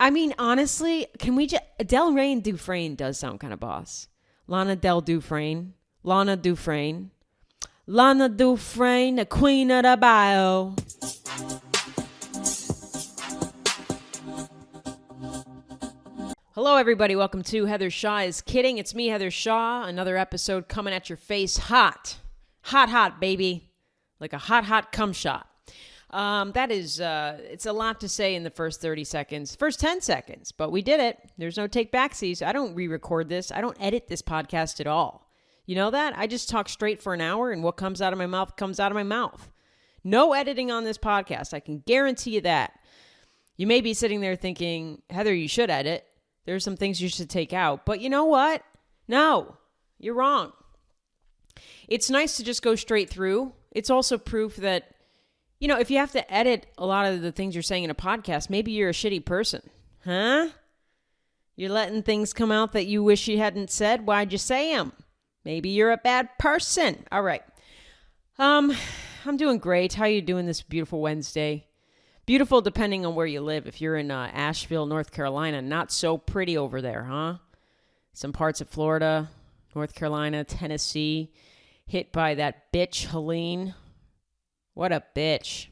I mean, honestly, can we just... Del Rey and Dufresne does sound kind of boss. Lana Del Dufresne. Lana Dufresne. Lana Dufresne, the queen of the Bayou. Hello, everybody. Welcome to Heather Shaw is Kidding. It's me, Heather Shaw. Another episode coming at your face hot. Hot, baby. Like a hot cum shot. It's a lot to say in the first 30 seconds, first 10 seconds, but we did it. There's no take backsies. I don't re-record this. I don't edit this podcast at all. You know that? I just talk straight for an hour and what comes out of my mouth comes out of my mouth. No editing on this podcast. I can guarantee you that. You may be sitting there thinking, Heather, you should edit. There's some things you should take out, but you know what? No, you're wrong. It's nice to just go straight through. It's also proof that, you know, if you have to edit a lot of the things you're saying in a podcast, maybe you're a shitty person. Huh? You're letting things come out that you wish you hadn't said. Why'd you say them? Maybe you're a bad person. All right. I'm doing great. How you doing this beautiful Wednesday? Beautiful depending on where you live. If you're in Asheville, North Carolina, not so pretty over there, huh? Some parts of Florida, North Carolina, Tennessee, hit by that bitch Helene. What a bitch.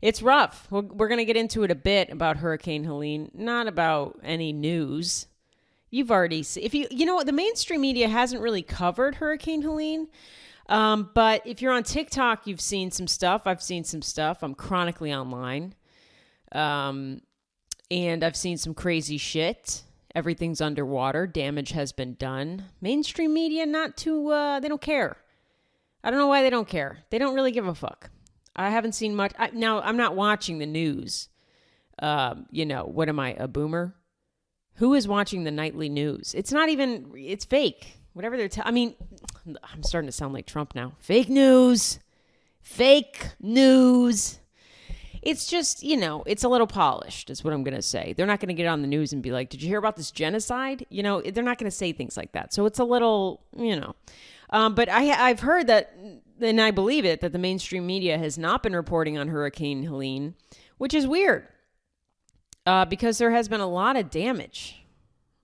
It's rough. We're going to get into it a bit about Hurricane Helene, not about any news. You've already seen, you know what, the mainstream media hasn't really covered Hurricane Helene. But if you're on TikTok, you've seen some stuff. I've seen some stuff. I'm chronically online. And I've seen some crazy shit. Everything's underwater. Damage has been done. Mainstream media, not too, they don't care. I don't know why they don't care. They don't really give a fuck. I haven't seen much. Now, I'm not watching the news. What am I, a boomer? Who is watching the nightly news? It's not even, it's fake. Whatever they're I'm starting to sound like Trump now. Fake news. Fake news. It's just, it's a little polished is what I'm going to say. They're not going to get on the news and be like, did you hear about this genocide? They're not going to say things like that. So it's a little, But I've heard that, and I believe it, that the mainstream media has not been reporting on Hurricane Helene, which is weird because there has been a lot of damage.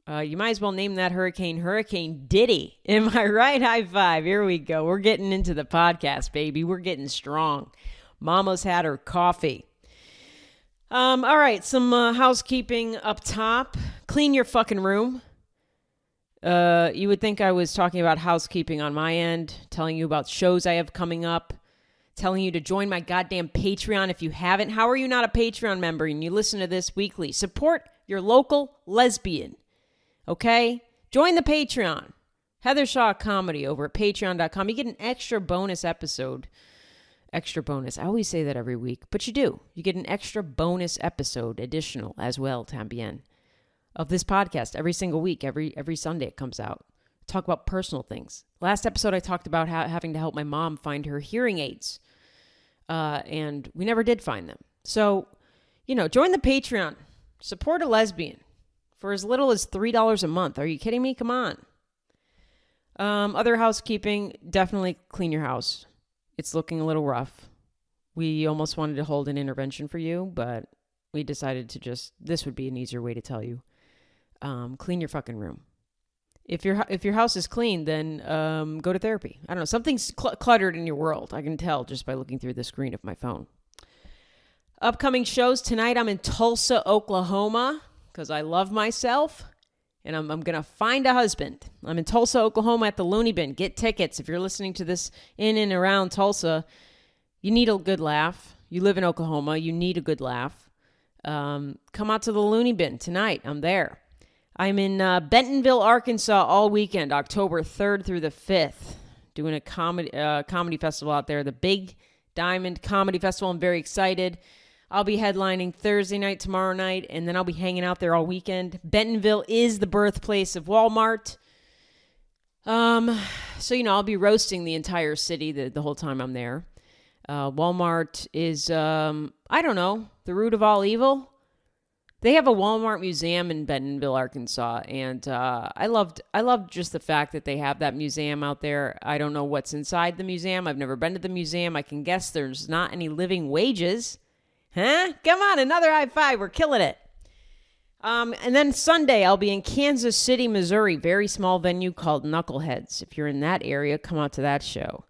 You might as well name that Hurricane Diddy. Am I right? High five. Here we go. We're getting into the podcast, baby. We're getting strong. Mama's had her coffee. All right. Some housekeeping up top. Clean your fucking room. You would think I was talking about housekeeping on my end, telling you about shows I have coming up, telling you to join my goddamn Patreon if you haven't. How are you not a Patreon member and you listen to this weekly? Support your local lesbian. Okay? Join the Patreon. Heather Shaw Comedy over at patreon.com. You get an extra bonus episode. Extra bonus. I always say that every week, but you do. You get an extra bonus episode, additional as well, tambien, of this podcast every single week. Every Sunday it comes out. Talk about personal things. Last episode I talked about having to help my mom find her hearing aids. And we never did find them. So, join the Patreon. Support a lesbian. For as little as $3 a month. Are you kidding me? Come on. Other housekeeping, definitely clean your house. It's looking a little rough. We almost wanted to hold an intervention for you, but we decided to this would be an easier way to tell you. Clean your fucking room. If your house is clean, then go to therapy. I don't know. Something's cluttered in your world. I can tell just by looking through the screen of my phone. Upcoming shows tonight. I'm in Tulsa, Oklahoma, because I love myself, and I'm going to find a husband. I'm in Tulsa, Oklahoma at the Looney Bin. Get tickets. If you're listening to this in and around Tulsa, you need a good laugh. You live in Oklahoma. You need a good laugh. Come out to the Looney Bin tonight. I'm there. I'm in Bentonville, Arkansas all weekend, October 3rd through the 5th, doing a comedy festival out there, the Big Diamond Comedy Festival. I'm very excited. I'll be headlining Thursday night, tomorrow night, and then I'll be hanging out there all weekend. Bentonville is the birthplace of Walmart. So, I'll be roasting the entire city the whole time I'm there. Walmart is, I don't know, the root of all evil. They have a Walmart museum in Bentonville, Arkansas, and I loved just the fact that they have that museum out there. I don't know what's inside the museum. I've never been to the museum. I can guess there's not any living wages. Huh? Come on, another high five. We're killing it. And then Sunday, I'll be in Kansas City, Missouri, very small venue called Knuckleheads. If you're in that area, come out to that show.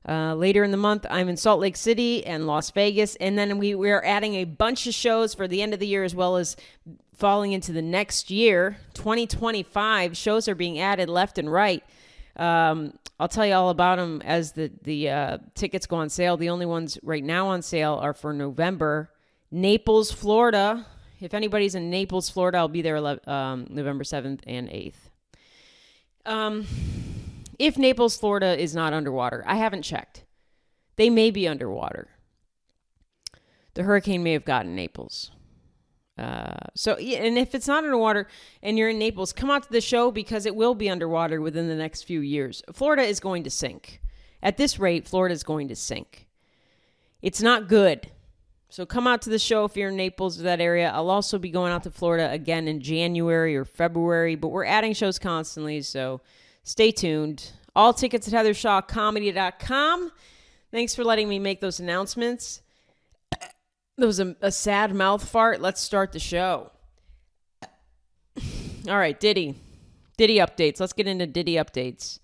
Later in the month, I'm in Salt Lake City and Las Vegas. And then we're adding a bunch of shows for the end of the year, as well as falling into the next year. 2025 shows are being added left and right. I'll tell you all about them as the tickets go on sale. The only ones right now on sale are for November. Naples, Florida. If anybody's in Naples, Florida, I'll be there November 7th and 8th. If Naples, Florida is not underwater, I haven't checked. They may be underwater. The hurricane may have gotten Naples. And if it's not underwater and you're in Naples, come out to the show because it will be underwater within the next few years. Florida is going to sink. At this rate, Florida is going to sink. It's not good. So come out to the show if you're in Naples or that area. I'll also be going out to Florida again in January or February, but we're adding shows constantly, so stay tuned. All tickets at heathershawcomedy.com. Thanks for letting me make those announcements. There was a sad mouth fart. Let's start the show. All right, Diddy. Diddy updates. Let's get into Diddy updates.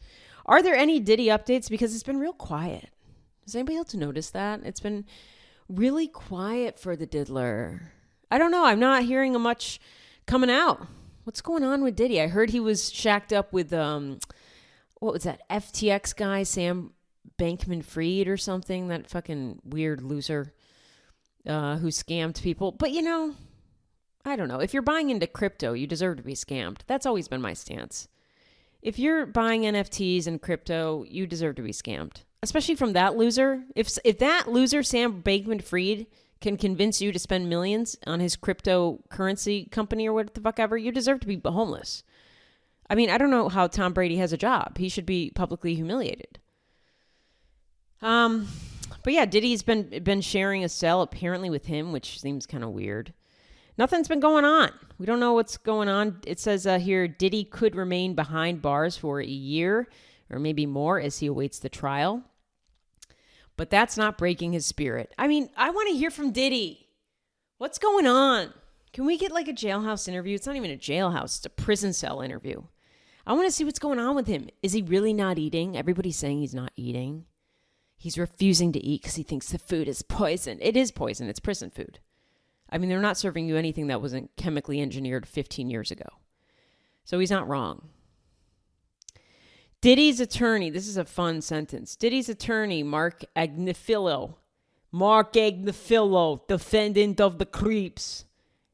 Are there any Diddy updates? Because it's been real quiet. Has anybody else noticed that? It's been really quiet for the diddler. I don't know. I'm not hearing much coming out. What's going on with Diddy? I heard he was shacked up with, what was that, FTX guy, Sam Bankman-Fried or something, that fucking weird loser who scammed people. But, I don't know. If you're buying into crypto, you deserve to be scammed. That's always been my stance. If you're buying NFTs and crypto, you deserve to be scammed. Especially from that loser. If that loser, Sam Bankman-Fried, can convince you to spend millions on his cryptocurrency company or what the fuck ever, you deserve to be homeless. I mean, I don't know how Tom Brady has a job. He should be publicly humiliated. But yeah, Diddy's been sharing a cell apparently with him, which seems kind of weird. Nothing's been going on. We don't know what's going on. It says here, Diddy could remain behind bars for a year or maybe more as he awaits the trial. But that's not breaking his spirit. I mean, I want to hear from Diddy. What's going on? Can we get like a jailhouse interview? It's not even a jailhouse. It's a prison cell interview. I want to see what's going on with him. Is he really not eating? Everybody's saying he's not eating. He's refusing to eat because he thinks the food is poison. It is poison. It's prison food. I mean, they're not serving you anything that wasn't chemically engineered 15 years ago. So he's not wrong. Diddy's attorney, this is a fun sentence. Diddy's attorney, Mark Agnifilo, defendant of the creeps.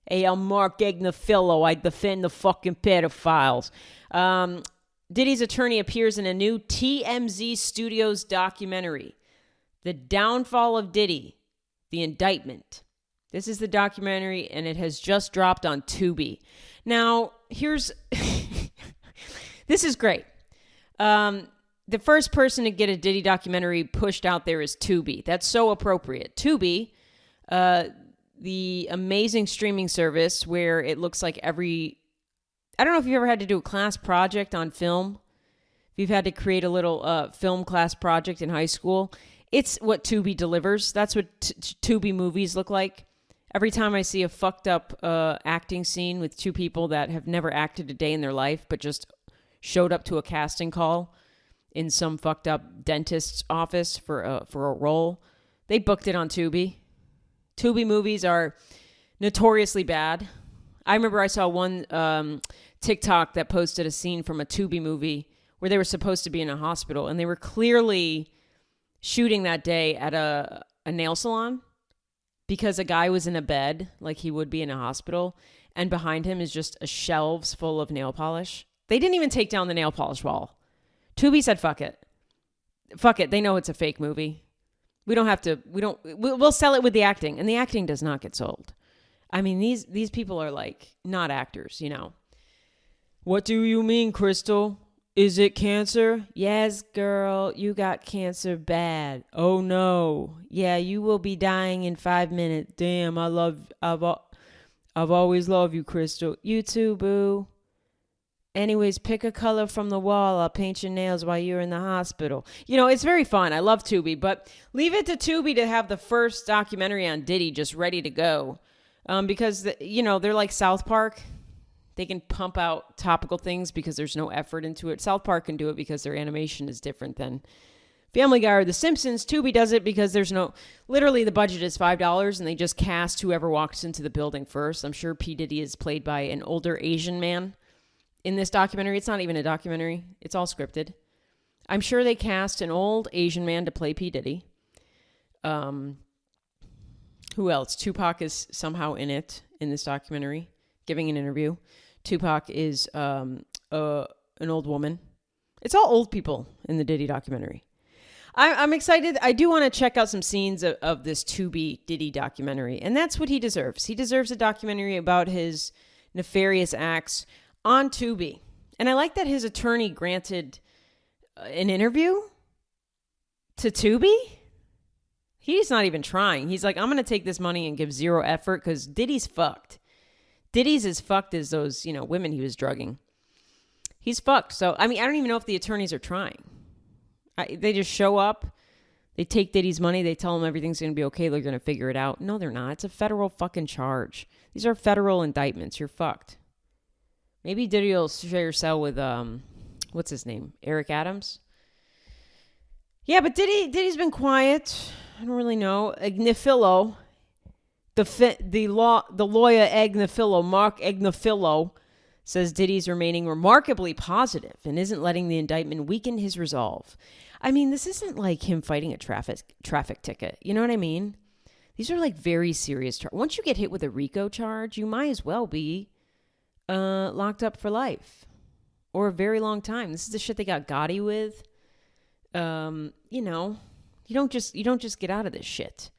Hey, I'm Mark Agnifilo. I defend the fucking pedophiles. Diddy's attorney appears in a new TMZ Studios documentary, The Downfall of Diddy, The Indictment. This is the documentary, and it has just dropped on Tubi. Now, this is great. The first person to get a Diddy documentary pushed out there is Tubi. That's so appropriate. Tubi, the amazing streaming service where it looks like I don't know if you've ever had to do a class project on film. If you've had to create a little film class project in high school, it's what Tubi delivers. That's what Tubi movies look like. Every time I see a fucked up acting scene with two people that have never acted a day in their life, but just showed up to a casting call in some fucked up dentist's office for a role, they booked it on Tubi. Tubi movies are notoriously bad. I remember I saw one TikTok that posted a scene from a Tubi movie where they were supposed to be in a hospital, and they were clearly shooting that day at a nail salon because a guy was in a bed like he would be in a hospital, and behind him is just shelves full of nail polish. They didn't even take down the nail polish wall. Tubi said, fuck it. Fuck it. They know it's a fake movie. We'll sell it with the acting. And the acting does not get sold. I mean, these people are like not actors, What do you mean, Crystal? Is it cancer? Yes, girl, you got cancer bad. Oh no. Yeah, you will be dying in 5 minutes. Damn, I've always loved you, Crystal. You too, boo. Anyways, pick a color from the wall. I'll paint your nails while you're in the hospital. It's very fun. I love Tubi, but leave it to Tubi to have the first documentary on Diddy just ready to go. because, they're like South Park. They can pump out topical things because there's no effort into it. South Park can do it because their animation is different than Family Guy or The Simpsons. Tubi does it because literally the budget is $5 and they just cast whoever walks into the building first. I'm sure P. Diddy is played by an older Asian man in this documentary. It's not even a documentary. It's all scripted. I'm sure they cast an old Asian man to play P. Diddy. Who else? Tupac is somehow in this documentary, giving an interview. Tupac is an old woman. It's all old people in the Diddy documentary. I'm excited. I do want to check out some scenes of this Tubi Diddy documentary, and that's what he deserves. He deserves a documentary about his nefarious acts on Tubi. And I like that his attorney granted an interview to Tubi. He's not even trying. He's like, I'm going to take this money and give zero effort because Diddy's fucked. Diddy's as fucked as those, women he was drugging. He's fucked. So, I don't even know if the attorneys are trying. They just show up. They take Diddy's money. They tell him everything's going to be okay. They're going to figure it out. No, they're not. It's a federal fucking charge. These are federal indictments. You're fucked. Maybe Diddy will share a cell with, what's his name? Eric Adams? Yeah, but Diddy's been quiet. I don't really know. Agnifilo, the lawyer Agnifilo, Mark Agnifilo, says Diddy's remaining remarkably positive and isn't letting the indictment weaken his resolve. This isn't like him fighting a traffic ticket. You know what I mean? These are like very serious charges. Once you get hit with a RICO charge, you might as well be locked up for life or a very long time. This is the shit they got Gotti with. You don't just get out of this shit.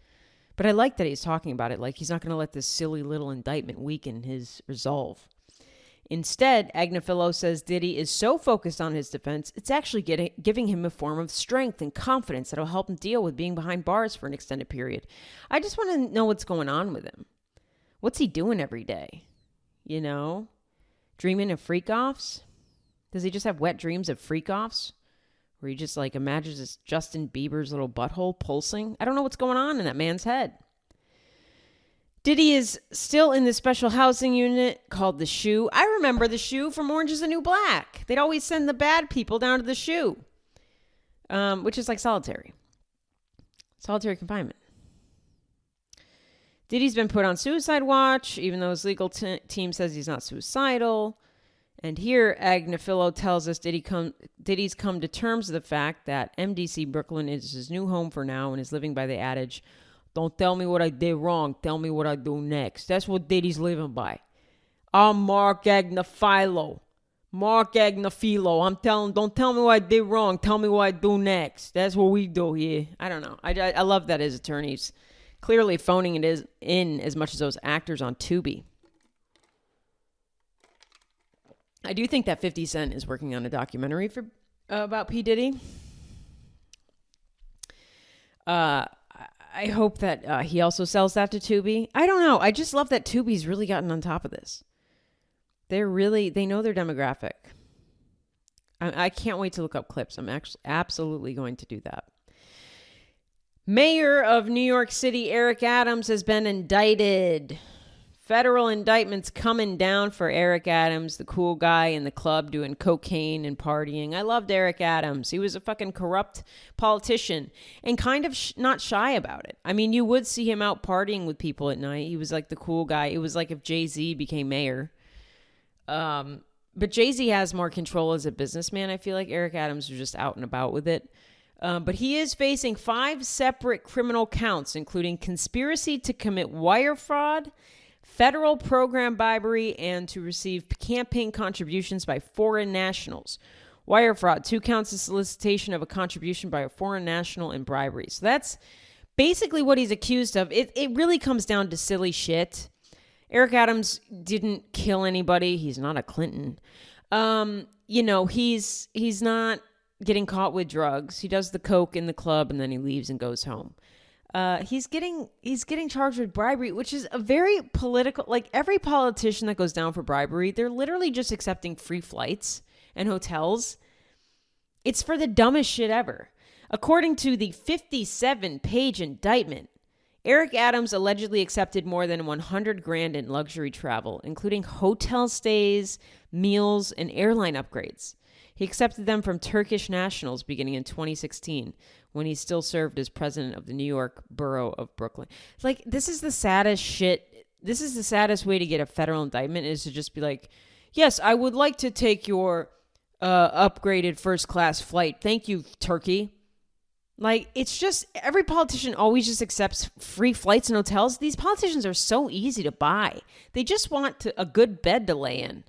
But I like that he's talking about it. Like he's not going to let this silly little indictment weaken his resolve. Instead, Agnifilo says Diddy is so focused on his defense, it's actually giving him a form of strength and confidence that'll help him deal with being behind bars for an extended period. I just want to know what's going on with him. What's he doing every day? Dreaming of freak-offs? Does he just have wet dreams of freak-offs? Where he just imagines Justin Bieber's little butthole pulsing? I don't know what's going on in that man's head. Diddy is still in this special housing unit called The Shoe. I remember The Shoe from Orange is the New Black. They'd always send the bad people down to The Shoe, which is like solitary confinement. Diddy's been put on suicide watch, even though his legal team says he's not suicidal. And here, Agnifilo tells us Diddy's come to terms with the fact that MDC Brooklyn is his new home for now and is living by the adage, don't tell me what I did wrong, tell me what I do next. That's what Diddy's living by. I'm Mark Agnifilo. Don't tell me what I did wrong, tell me what I do next. That's what we do here. I don't know. I love that his attorney's clearly phoning it in as much as those actors on Tubi. I do think that 50 Cent is working on a documentary about P. Diddy. I hope that he also sells that to Tubi. I don't know. I just love that Tubi's really gotten on top of this. They know their demographic. I can't wait to look up clips. I'm actually absolutely going to do that. Mayor of New York City, Eric Adams, has been indicted. Federal indictments coming down for Eric Adams, the cool guy in the club doing cocaine and partying. I loved Eric Adams. He was a fucking corrupt politician and kind of not shy about it. You would see him out partying with people at night. He was like the cool guy. It was like if Jay-Z became mayor. But Jay-Z has more control as a businessman. I feel like Eric Adams was just out and about with it. But he is facing 5 separate criminal counts, including conspiracy to commit wire fraud, federal program bribery, and to receive campaign contributions by foreign nationals. Wire fraud, 2 counts of solicitation of a contribution by a foreign national, and bribery. So that's basically what he's accused of. It really comes down to silly shit. Eric Adams didn't kill anybody. He's not a Clinton. He's not getting caught with drugs. He does the coke in the club and then he leaves and goes home. He's getting charged with bribery, which is a very political, like every politician that goes down for bribery, they're literally just accepting free flights and hotels. It's for the dumbest shit ever. According to the 57-page indictment, Eric Adams allegedly accepted more than $100,000 in luxury travel, including hotel stays, meals, and airline upgrades. He accepted them from Turkish nationals beginning in 2016, when he still served as president of the New York borough of Brooklyn. Like, this is the saddest shit. This is the saddest way to get a federal indictment, is to just be like, yes, I would like to take your upgraded first class flight. Thank you, Turkey. Like, it's just, every politician always just accepts free flights and hotels. These politicians are so easy to buy. They just want a good bed to lay in.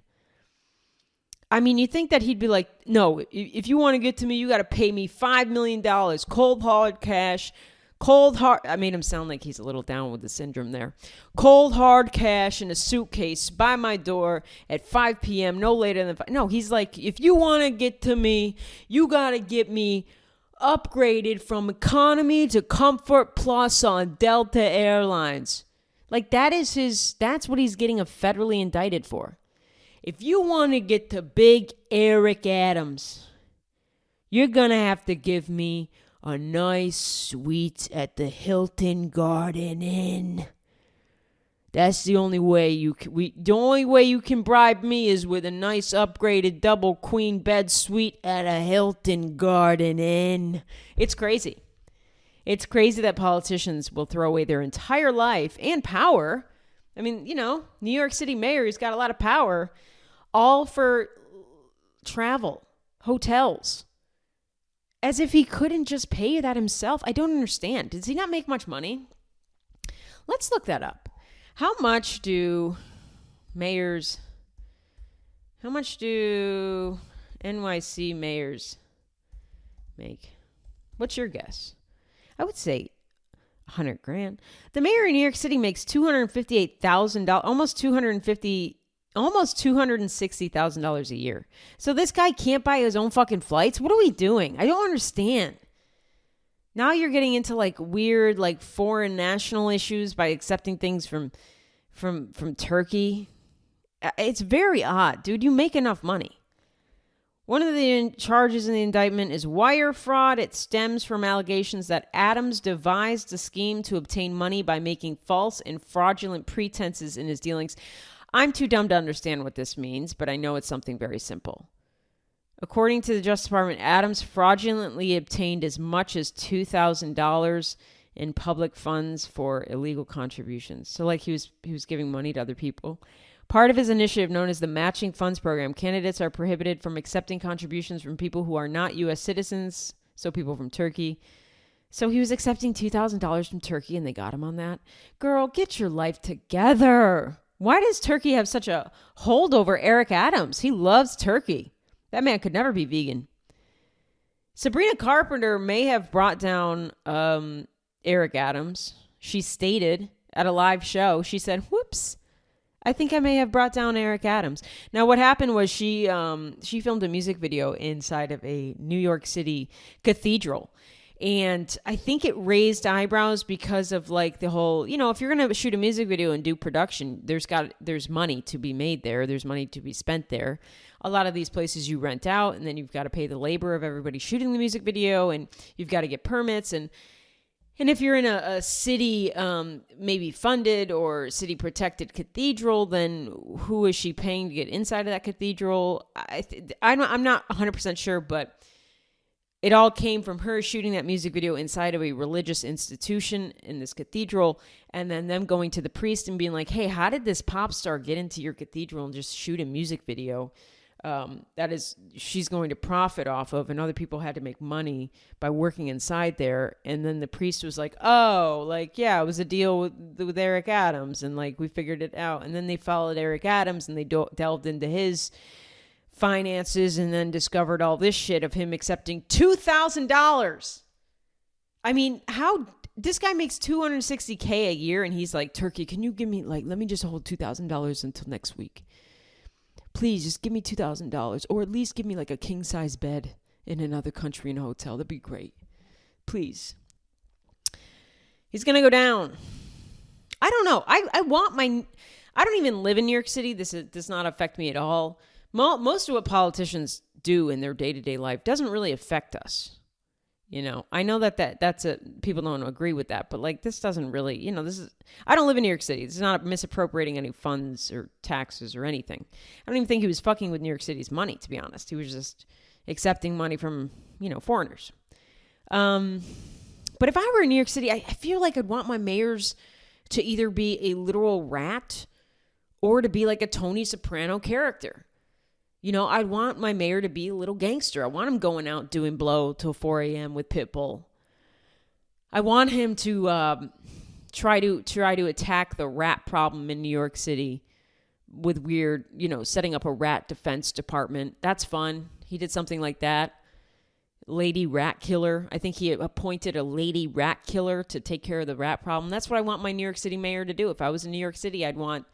I mean, you think that he'd be like, no, if you want to get to me, you got to pay me $5 million, cold hard cash, I made him sound like he's a little down with the syndrome there. Cold hard cash in a suitcase by my door at 5 p.m., no later than 5. No, he's like, if you want to get to me, you got to get me upgraded from economy to comfort plus on Delta Airlines. Like, that's what he's getting federally indicted for. If you want to get to big Eric Adams, you're going to have to give me a nice suite at the Hilton Garden Inn. That's the only way the only way you can bribe me is with a nice upgraded double queen bed suite at a Hilton Garden Inn. It's crazy. It's crazy that politicians will throw away their entire life and power. I mean, New York City mayor, he's got a lot of power, all for travel, hotels, as if he couldn't just pay that himself. I don't understand. Does he not make much money? Let's look that up. How much do NYC mayors make? What's your guess? I would say $100,000. The mayor in New York City makes $258,000, almost $260,000 a year. So this guy can't buy his own fucking flights? What are we doing? I don't understand. Now you're getting into like weird, like foreign national issues by accepting things from Turkey. It's very odd, dude. You make enough money. One of the charges in the indictment is wire fraud. It stems from allegations that Adams devised a scheme to obtain money by making false and fraudulent pretenses in his dealings. I'm too dumb to understand what this means, but I know it's something very simple. According to the Justice Department, Adams fraudulently obtained as much as $2,000 in public funds for illegal contributions. So like he was giving money to other people. Part of his initiative, known as the Matching Funds Program, candidates are prohibited from accepting contributions from people who are not U.S. citizens, so people from Turkey. So he was accepting $2,000 from Turkey and they got him on that. Girl, get your life together. Why does Turkey have such a hold over Eric Adams? He loves Turkey. That man could never be vegan. Sabrina Carpenter may have brought down Eric Adams. She stated at a live show, she said, whoops, I think I may have brought down Eric Adams. Now, what happened was she filmed a music video inside of a New York City cathedral. And I think it raised eyebrows because of like the whole, if you're going to shoot a music video and do production, there's money to be made there. There's money to be spent there. A lot of these places you rent out and then you've got to pay the labor of everybody shooting the music video and you've got to get permits. And if you're in a city maybe funded or city protected cathedral, then who is she paying to get inside of that cathedral? I'm not 100% sure, but it all came from her shooting that music video inside of a religious institution in this cathedral, and then them going to the priest and being like, hey, how did this pop star get into your cathedral and just shoot a music video that is she's going to profit off of, and other people had to make money by working inside there? And then the priest was like, oh, like, yeah, it was a deal with Eric Adams, and like we figured it out. And then they followed Eric Adams and they delved into his finances and then discovered all this shit of him accepting $2,000. I mean, how this guy makes $260K a year and he's like, Turkey, can you give me let me just hold $2,000 until next week? Please just give me $2,000, or at least give me like a king size bed in another country in a hotel. That'd be great. Please. He's going to go down. I don't know. I don't even live in New York City. This does not affect me at all. Most of what politicians do in their day-to-day life doesn't really affect us. You know, I know that's people don't agree with that, but like this doesn't really, you know, I don't live in New York City. This is not misappropriating any funds or taxes or anything. I don't even think he was fucking with New York City's money, to be honest. He was just accepting money from, you know, foreigners. But if I were in New York City, I feel like I'd want my mayors to either be a literal rat or to be like a Tony Soprano character. You know, I'd want my mayor to be a little gangster. I want him going out doing blow till 4 a.m. with Pitbull. I want him to try to attack the rat problem in New York City with weird, you know, setting up a rat defense department. That's fun. He did something like that. Lady rat killer. I think he appointed a lady rat killer to take care of the rat problem. That's what I want my New York City mayor to do. If I was in New York City, I'd want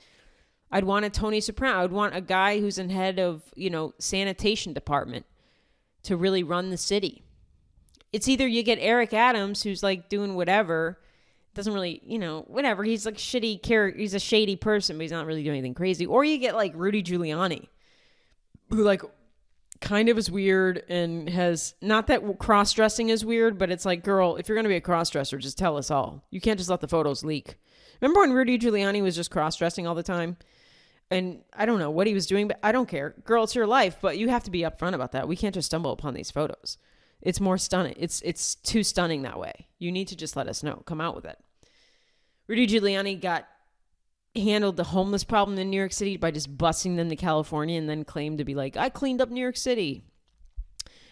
a Tony Soprano. I'd want a guy who's in head of, you know, sanitation department to really run the city. It's either you get Eric Adams, who's like doing whatever, doesn't really, you know, whatever. He's like shitty character. He's a shady person, but he's not really doing anything crazy. Or you get like Rudy Giuliani, who like kind of is weird and has, not that cross-dressing is weird, but it's like, girl, if you're going to be a cross-dresser, just tell us all. You can't just let the photos leak. Remember when Rudy Giuliani was just cross-dressing all the time? And I don't know what he was doing, but I don't care. Girl, it's your life, but you have to be upfront about that. We can't just stumble upon these photos. It's more stunning. It's too stunning that way. You need to just let us know. Come out with it. Rudy Giuliani handled the homeless problem in New York City by just busing them to California and then claimed to be like, I cleaned up New York City.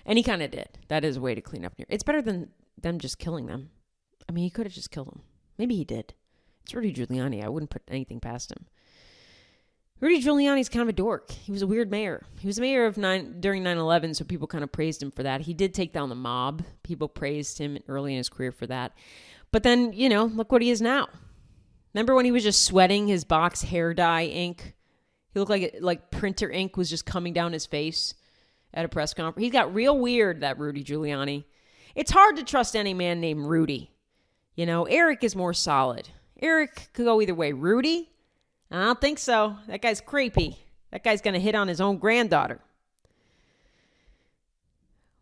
And he kind of did. That is a way to clean up New York. It's better than them just killing them. I mean, he could have just killed them. Maybe he did. It's Rudy Giuliani. I wouldn't put anything past him. Rudy Giuliani's kind of a dork. He was a weird mayor. He was a mayor during 9/11, so people kind of praised him for that. He did take down the mob. People praised him early in his career for that. But then, you know, look what he is now. Remember when he was just sweating his box hair dye ink? He looked like printer ink was just coming down his face at a press conference. He got real weird, that Rudy Giuliani. It's hard to trust any man named Rudy. You know, Eric is more solid. Eric could go either way. Rudy? I don't think so. That guy's creepy. That guy's going to hit on his own granddaughter.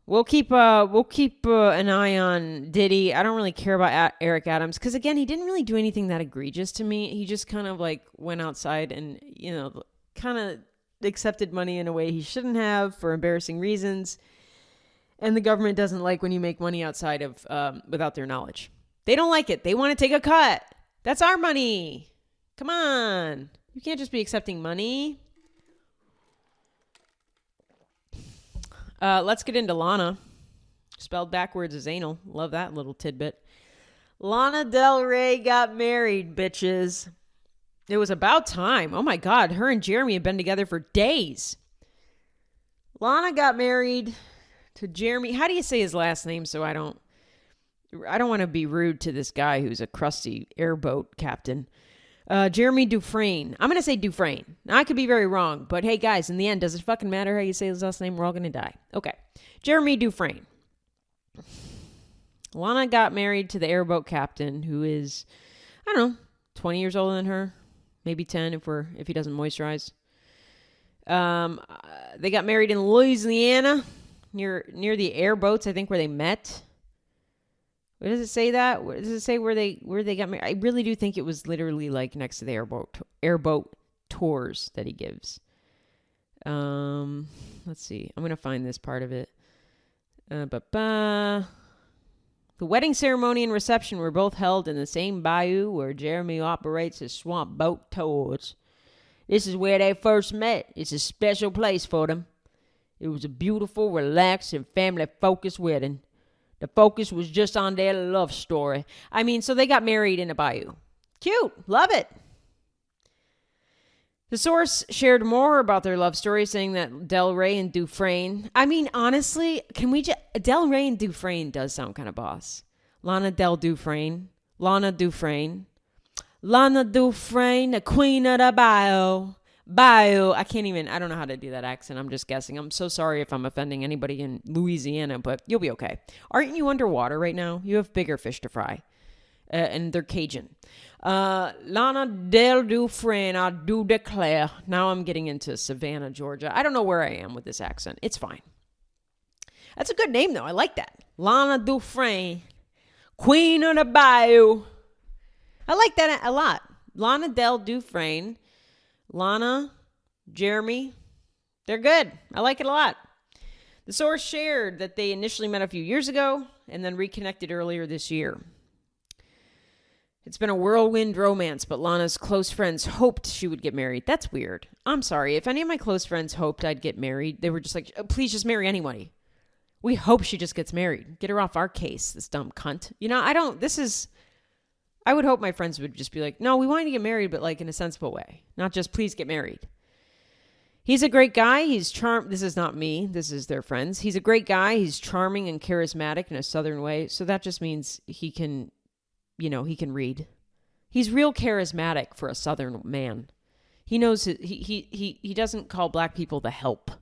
We'll keep an eye on Diddy. I don't really care about Eric Adams because, again, he didn't really do anything that egregious to me. He just kind of like went outside and, you know, kind of accepted money in a way he shouldn't have for embarrassing reasons. And the government doesn't like when you make money outside of without their knowledge. They don't like it. They want to take a cut. That's our money. Come on. You can't just be accepting money. Let's get into Lana. Spelled backwards is anal. Love that little tidbit. Lana Del Rey got married, bitches. It was about time. Oh my God. Her and Jeremy have been together for days. Lana got married to Jeremy. How do you say his last name so I don't want to be rude to this guy who's a crusty airboat captain. Jeremy Dufresne. I'm going to say Dufresne. Now, I could be very wrong, but hey, guys, in the end, does it fucking matter how you say his last name? We're all going to die. Okay. Jeremy Dufresne. Lana got married to the airboat captain who is, I don't know, 20 years older than her. Maybe 10 if he doesn't moisturize. They got married in Louisiana near the airboats, I think, where they met. What does it say that? What does it say where they got married? I really do think it was literally like next to the airboat tours that he gives. Let's see. I'm going to find this part of it. The wedding ceremony and reception were both held in the same bayou where Jeremy operates his swamp boat tours. This is where they first met. It's a special place for them. It was a beautiful, relaxed, and family-focused wedding. The focus was just on their love story. I mean, so they got married in a bayou. Cute. Love it. The source shared more about their love story, saying that Del Rey and Dufresne. I mean, honestly, Del Rey and Dufresne does sound kind of boss. Lana Dufresne, the queen of the bayou. Bayou. I don't know how to do that accent. I'm just guessing. I'm so sorry if I'm offending anybody in Louisiana, but you'll be okay. Aren't you underwater right now? You have bigger fish to fry. And they're Cajun. Lana Del Dufresne, I do declare. Now I'm getting into Savannah, Georgia. I don't know where I am with this accent. It's fine. That's a good name, though. I like that. Lana Del Rey, Queen of the Bayou. I like that a lot. Lana Del Dufresne, Lana, Jeremy, they're good. I like it a lot. The source shared that they initially met a few years ago and then reconnected earlier this year. It's been a whirlwind romance, but Lana's close friends hoped she would get married. That's weird. I'm sorry. If any of my close friends hoped I'd get married, they were just like, please just marry anybody. We hope she just gets married. Get her off our case, this dumb cunt. I would hope my friends would just be like, no, we want you to get married, but like in a sensible way. Not just please get married. He's a great guy. He's This is not me. This is their friends. He's a great guy. He's charming and charismatic in a Southern way. So that just means he can read. He's real charismatic for a Southern man. He knows he doesn't call black people the help.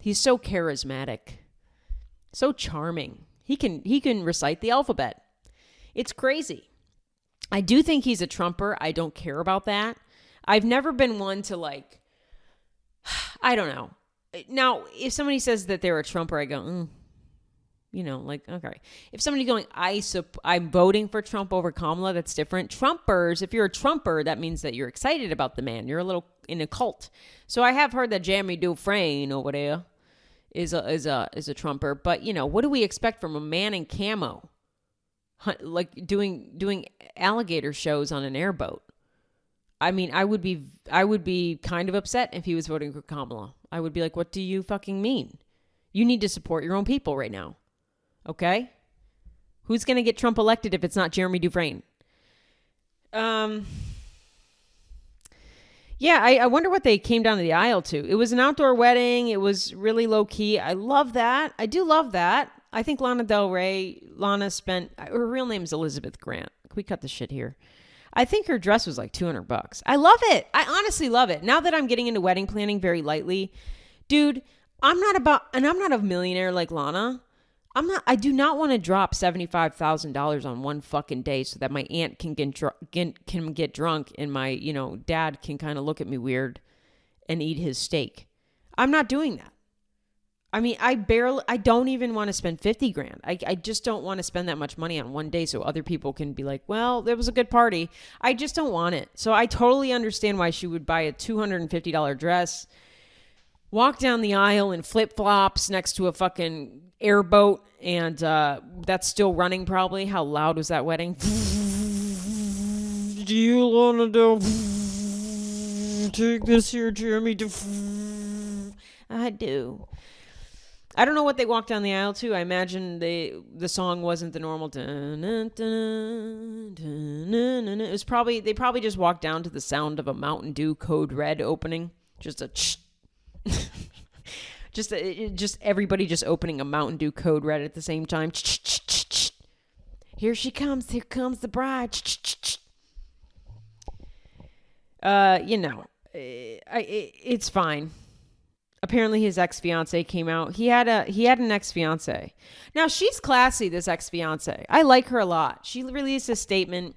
He's so charismatic, so charming. He can recite the alphabet. It's crazy. I do think he's a Trumper. I don't care about that. I've never been one to like, I don't know. Now, if somebody says that they're a Trumper, I go, okay. If somebody going, I'm voting for Trump over Kamala, that's different. Trumpers, if you're a Trumper, that means that you're excited about the man. You're a little in a cult. So I have heard that Jeremy Dufresne over there is a Trumper. But, what do we expect from a man in camo? Like doing alligator shows on an airboat. I mean, I would be kind of upset if he was voting for Kamala. I would be like, what do you fucking mean? You need to support your own people right now. Okay? Who's going to get Trump elected if it's not Jeremy Dufresne? Yeah, I wonder what they came down to the aisle to. It was an outdoor wedding. It was really low key. I love that. I do love that. I think Lana Del Rey, her real name is Elizabeth Grant. Can we cut the shit here? I think her dress was like $200. I love it. I honestly love it. Now that I'm getting into wedding planning very lightly, dude, I'm not a millionaire like Lana. I do not want to drop $75,000 on one fucking day so that my aunt can get drunk and my, dad can kind of look at me weird and eat his steak. I'm not doing that. I mean, I don't even want to spend $50,000. I just don't want to spend that much money on one day so other people can be like, well, there was a good party. I just don't want it. So I totally understand why she would buy a $250 dress, walk down the aisle in flip-flops next to a fucking airboat, and that's still running probably. How loud was that wedding? Do you want to take this here, Jeremy? I do. I don't know what they walked down the aisle to. I imagine the song wasn't the normal. It was they probably just walked down to the sound of a Mountain Dew Code Red opening. Just a just everybody just opening a Mountain Dew Code Red at the same time. Here she comes. Here comes the bride. It's fine. Apparently his ex-fiance came out. He had an ex-fiance. Now she's classy, this ex-fiance. I like her a lot. She released a statement.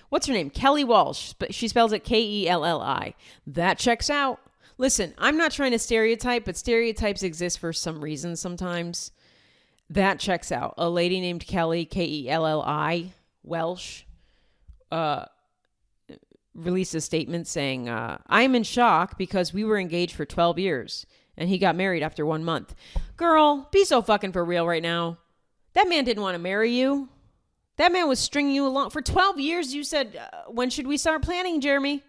What's her name? Kelly Walsh. She spells it Kelli. That checks out. Listen, I'm not trying to stereotype, but stereotypes exist for some reason sometimes. That checks out. A lady named Kelly, Kelli, Welsh, released a statement saying, I'm in shock because we were engaged for 12 years and he got married after 1 month. Girl, be so fucking for real right now. That man didn't want to marry you. That man was stringing you along for 12 years. You said, when should we start planning, Jeremy?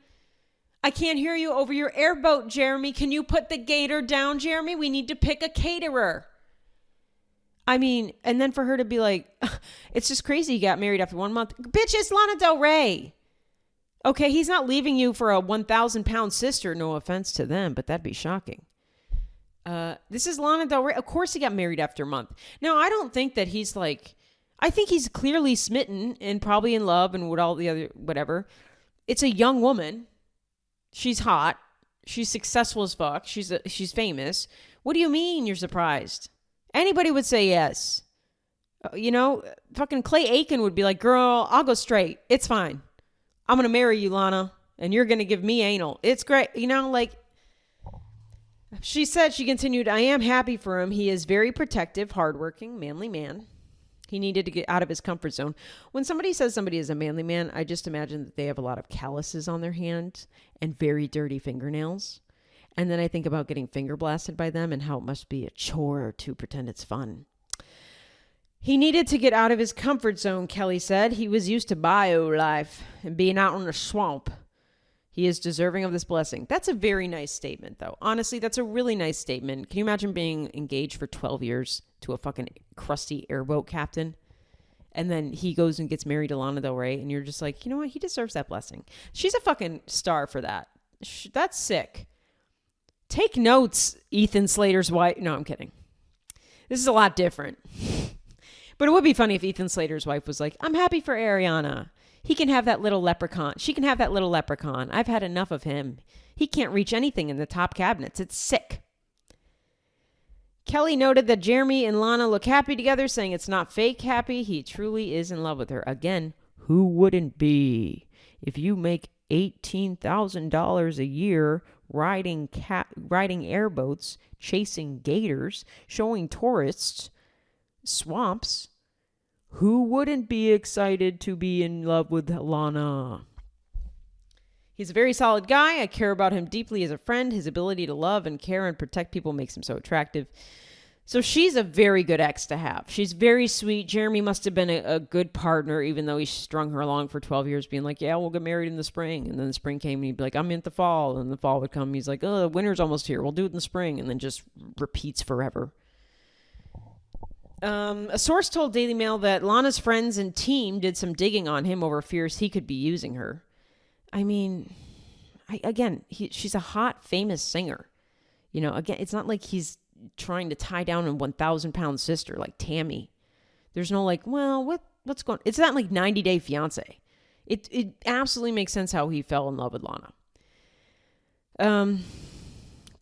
I can't hear you over your airboat, Jeremy. Can you put the gator down, Jeremy? We need to pick a caterer. I mean, and then for her to be like, it's just crazy he got married after 1 month. Bitch, it's Lana Del Rey. Okay, he's not leaving you for a 1,000-pound sister. No offense to them, but that'd be shocking. This is Lana Del Rey. Of course he got married after a month. Now, I don't think that he's like... I think he's clearly smitten and probably in love and with all the other... whatever. It's a young woman. She's hot. She's successful as fuck. She's famous. What do you mean you're surprised? Anybody would say yes. Fucking Clay Aiken would be like, girl, I'll go straight. It's fine. I'm going to marry you, Lana, and you're going to give me anal. It's great. She said, she continued, I am happy for him. He is very protective, hardworking, manly man. He needed to get out of his comfort zone. When somebody says somebody is a manly man, I just imagine that they have a lot of calluses on their hands and very dirty fingernails. And then I think about getting finger blasted by them and how it must be a chore to pretend it's fun. He needed to get out of his comfort zone, Kelly said. He was used to Bayou life and being out in the swamp. He is deserving of this blessing. That's a very nice statement, though. Honestly, that's a really nice statement. Can you imagine being engaged for 12 years to a fucking crusty airboat captain? And then he goes and gets married to Lana Del Rey, and you're just like, you know what? He deserves that blessing. She's a fucking star for that. That's sick. Take notes, Ethan Slater's wife. No, I'm kidding. This is a lot different. But it would be funny if Ethan Slater's wife was like, I'm happy for Ariana. He can have that little leprechaun. She can have that little leprechaun. I've had enough of him. He can't reach anything in the top cabinets. It's sick. Kelly noted that Jeremy and Lana look happy together, saying it's not fake happy. He truly is in love with her. Again, who wouldn't be? If you make $18,000 a year riding airboats, chasing gators, showing tourists swamps, who wouldn't be excited to be in love with Lana? He's a very solid guy. I care about him deeply as a friend. His ability to love and care and protect people makes him so attractive. So she's a very good ex to have. She's very sweet. Jeremy must have been a good partner, even though he strung her along for 12 years, being like, yeah, we'll get married in the spring. And then the spring came and he'd be like, I'm in the fall. And the fall would come. And he's like, oh, the winter's almost here. We'll do it in the spring. And then just repeats forever. A source told Daily Mail that Lana's friends and team did some digging on him over fears he could be using her. I mean, she's a hot, famous singer. You know, again, it's not like he's trying to tie down a 1,000-pound sister like Tammy. There's no like, well, what's going on? It's not like 90 Day Fiance. It absolutely makes sense how he fell in love with Lana.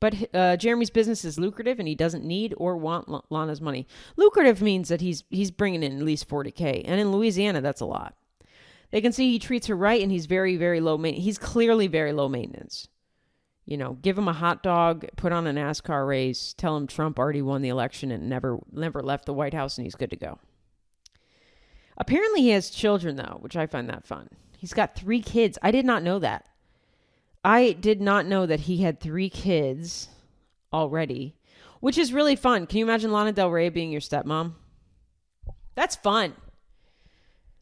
But Jeremy's business is lucrative, and he doesn't need or want Lana's money. Lucrative means that he's bringing in at least $40K, and in Louisiana, that's a lot. They can see he treats her right, and he's very, very low maintenance. He's clearly very low maintenance. You know, give him a hot dog, put on a NASCAR race, tell him Trump already won the election and never left the White House, and he's good to go. Apparently, he has children though, which I find that fun. He's got 3 kids. I did not know that. I did not know that he had 3 kids already, which is really fun. Can you imagine Lana Del Rey being your stepmom? That's fun.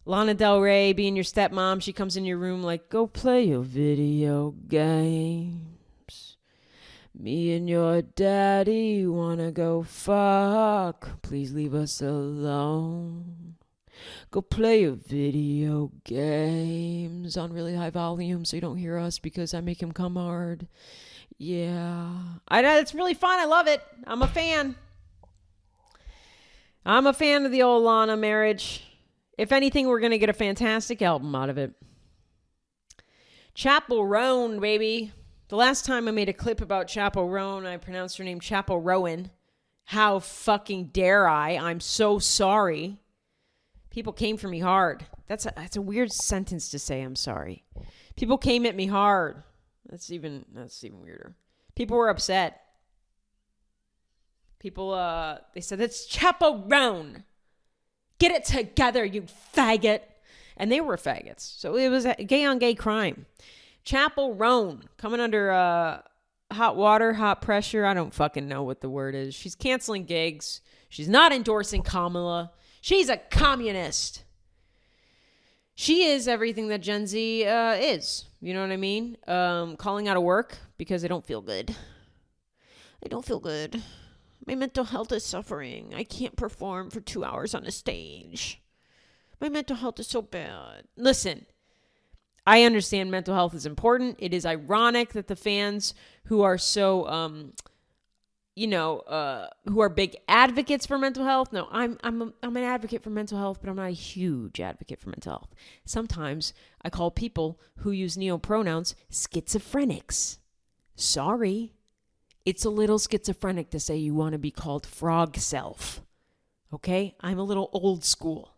Lana Del Rey being your stepmom. She comes in your room like, go play your video games. Me and your daddy wanna go fuck. Please leave us alone. Go play your video games on really high volume so you don't hear us because I make him come hard. Yeah. I know, it's really fun. I love it. I'm a fan. I'm a fan of the old Lana marriage. If anything, we're going to get a fantastic album out of it. Chappell Roan, baby. The last time I made a clip about Chappell Roan, I pronounced her name Chappell Roan. How fucking dare I? I'm so sorry. People came for me hard. That's a weird sentence to say, I'm sorry. People came at me hard. That's even weirder. People were upset. People, they said, it's Chappell Roan. Get it together, you faggot. And they were faggots. So it was a gay-on-gay crime. Chappell Roan, coming under hot water, hot pressure. I don't fucking know what the word is. She's canceling gigs. She's not endorsing Kamala. She's a communist. She is everything that Gen Z is. You know what I mean? Calling out of work because I don't feel good. I don't feel good. My mental health is suffering. I can't perform for 2 hours on a stage. My mental health is so bad. Listen, I understand mental health is important. It is ironic that the fans who are so, who are big advocates for mental health. No, I'm an advocate for mental health, but I'm not a huge advocate for mental health. Sometimes I call people who use neopronouns schizophrenics. Sorry. It's a little schizophrenic to say you want to be called frog self. Okay? I'm a little old school.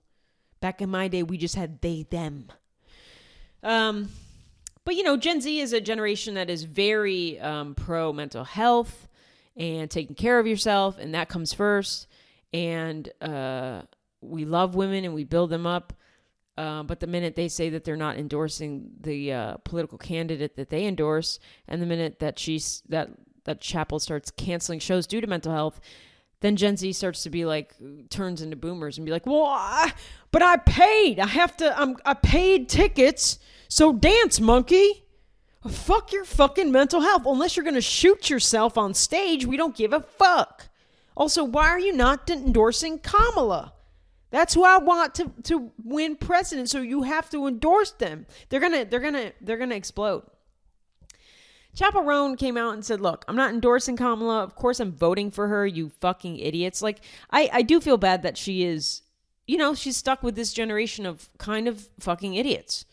Back in my day, we just had they, them. But, Gen Z is a generation that is very pro mental health. and taking care of yourself, and that comes first. And we love women and we build them up. But the minute they say that they're not endorsing the political candidate that they endorse, and the minute that that Chappell starts canceling shows due to mental health, then Gen Z starts to be like, turns into boomers and be like, well, but I paid. I paid tickets. So dance, monkey. Fuck your fucking mental health. Unless you're going to shoot yourself on stage, we don't give a fuck. Also, why are you not endorsing Kamala? That's who I want to win president. So you have to endorse them. They're gonna explode. Chappell Roan came out and said, look, I'm not endorsing Kamala. Of course I'm voting for her, you fucking idiots. Like, I do feel bad that she is, she's stuck with this generation of kind of fucking idiots.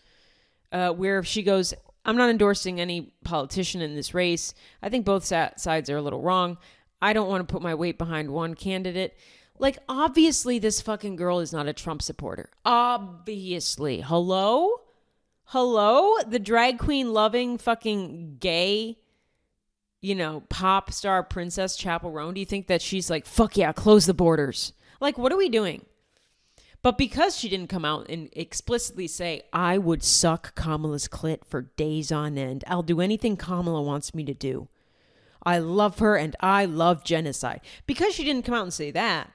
Where she goes, I'm not endorsing any politician in this race. I think both sides are a little wrong. I don't want to put my weight behind one candidate. Like, obviously this fucking girl is not a Trump supporter. Obviously. Hello? The drag queen loving fucking gay, pop star princess Chappell Roan. Do you think that she's like, fuck yeah, close the borders? Like, what are we doing? But because she didn't come out and explicitly say, I would suck Kamala's clit for days on end. I'll do anything Kamala wants me to do. I love her and I love genocide. Because she didn't come out and say that,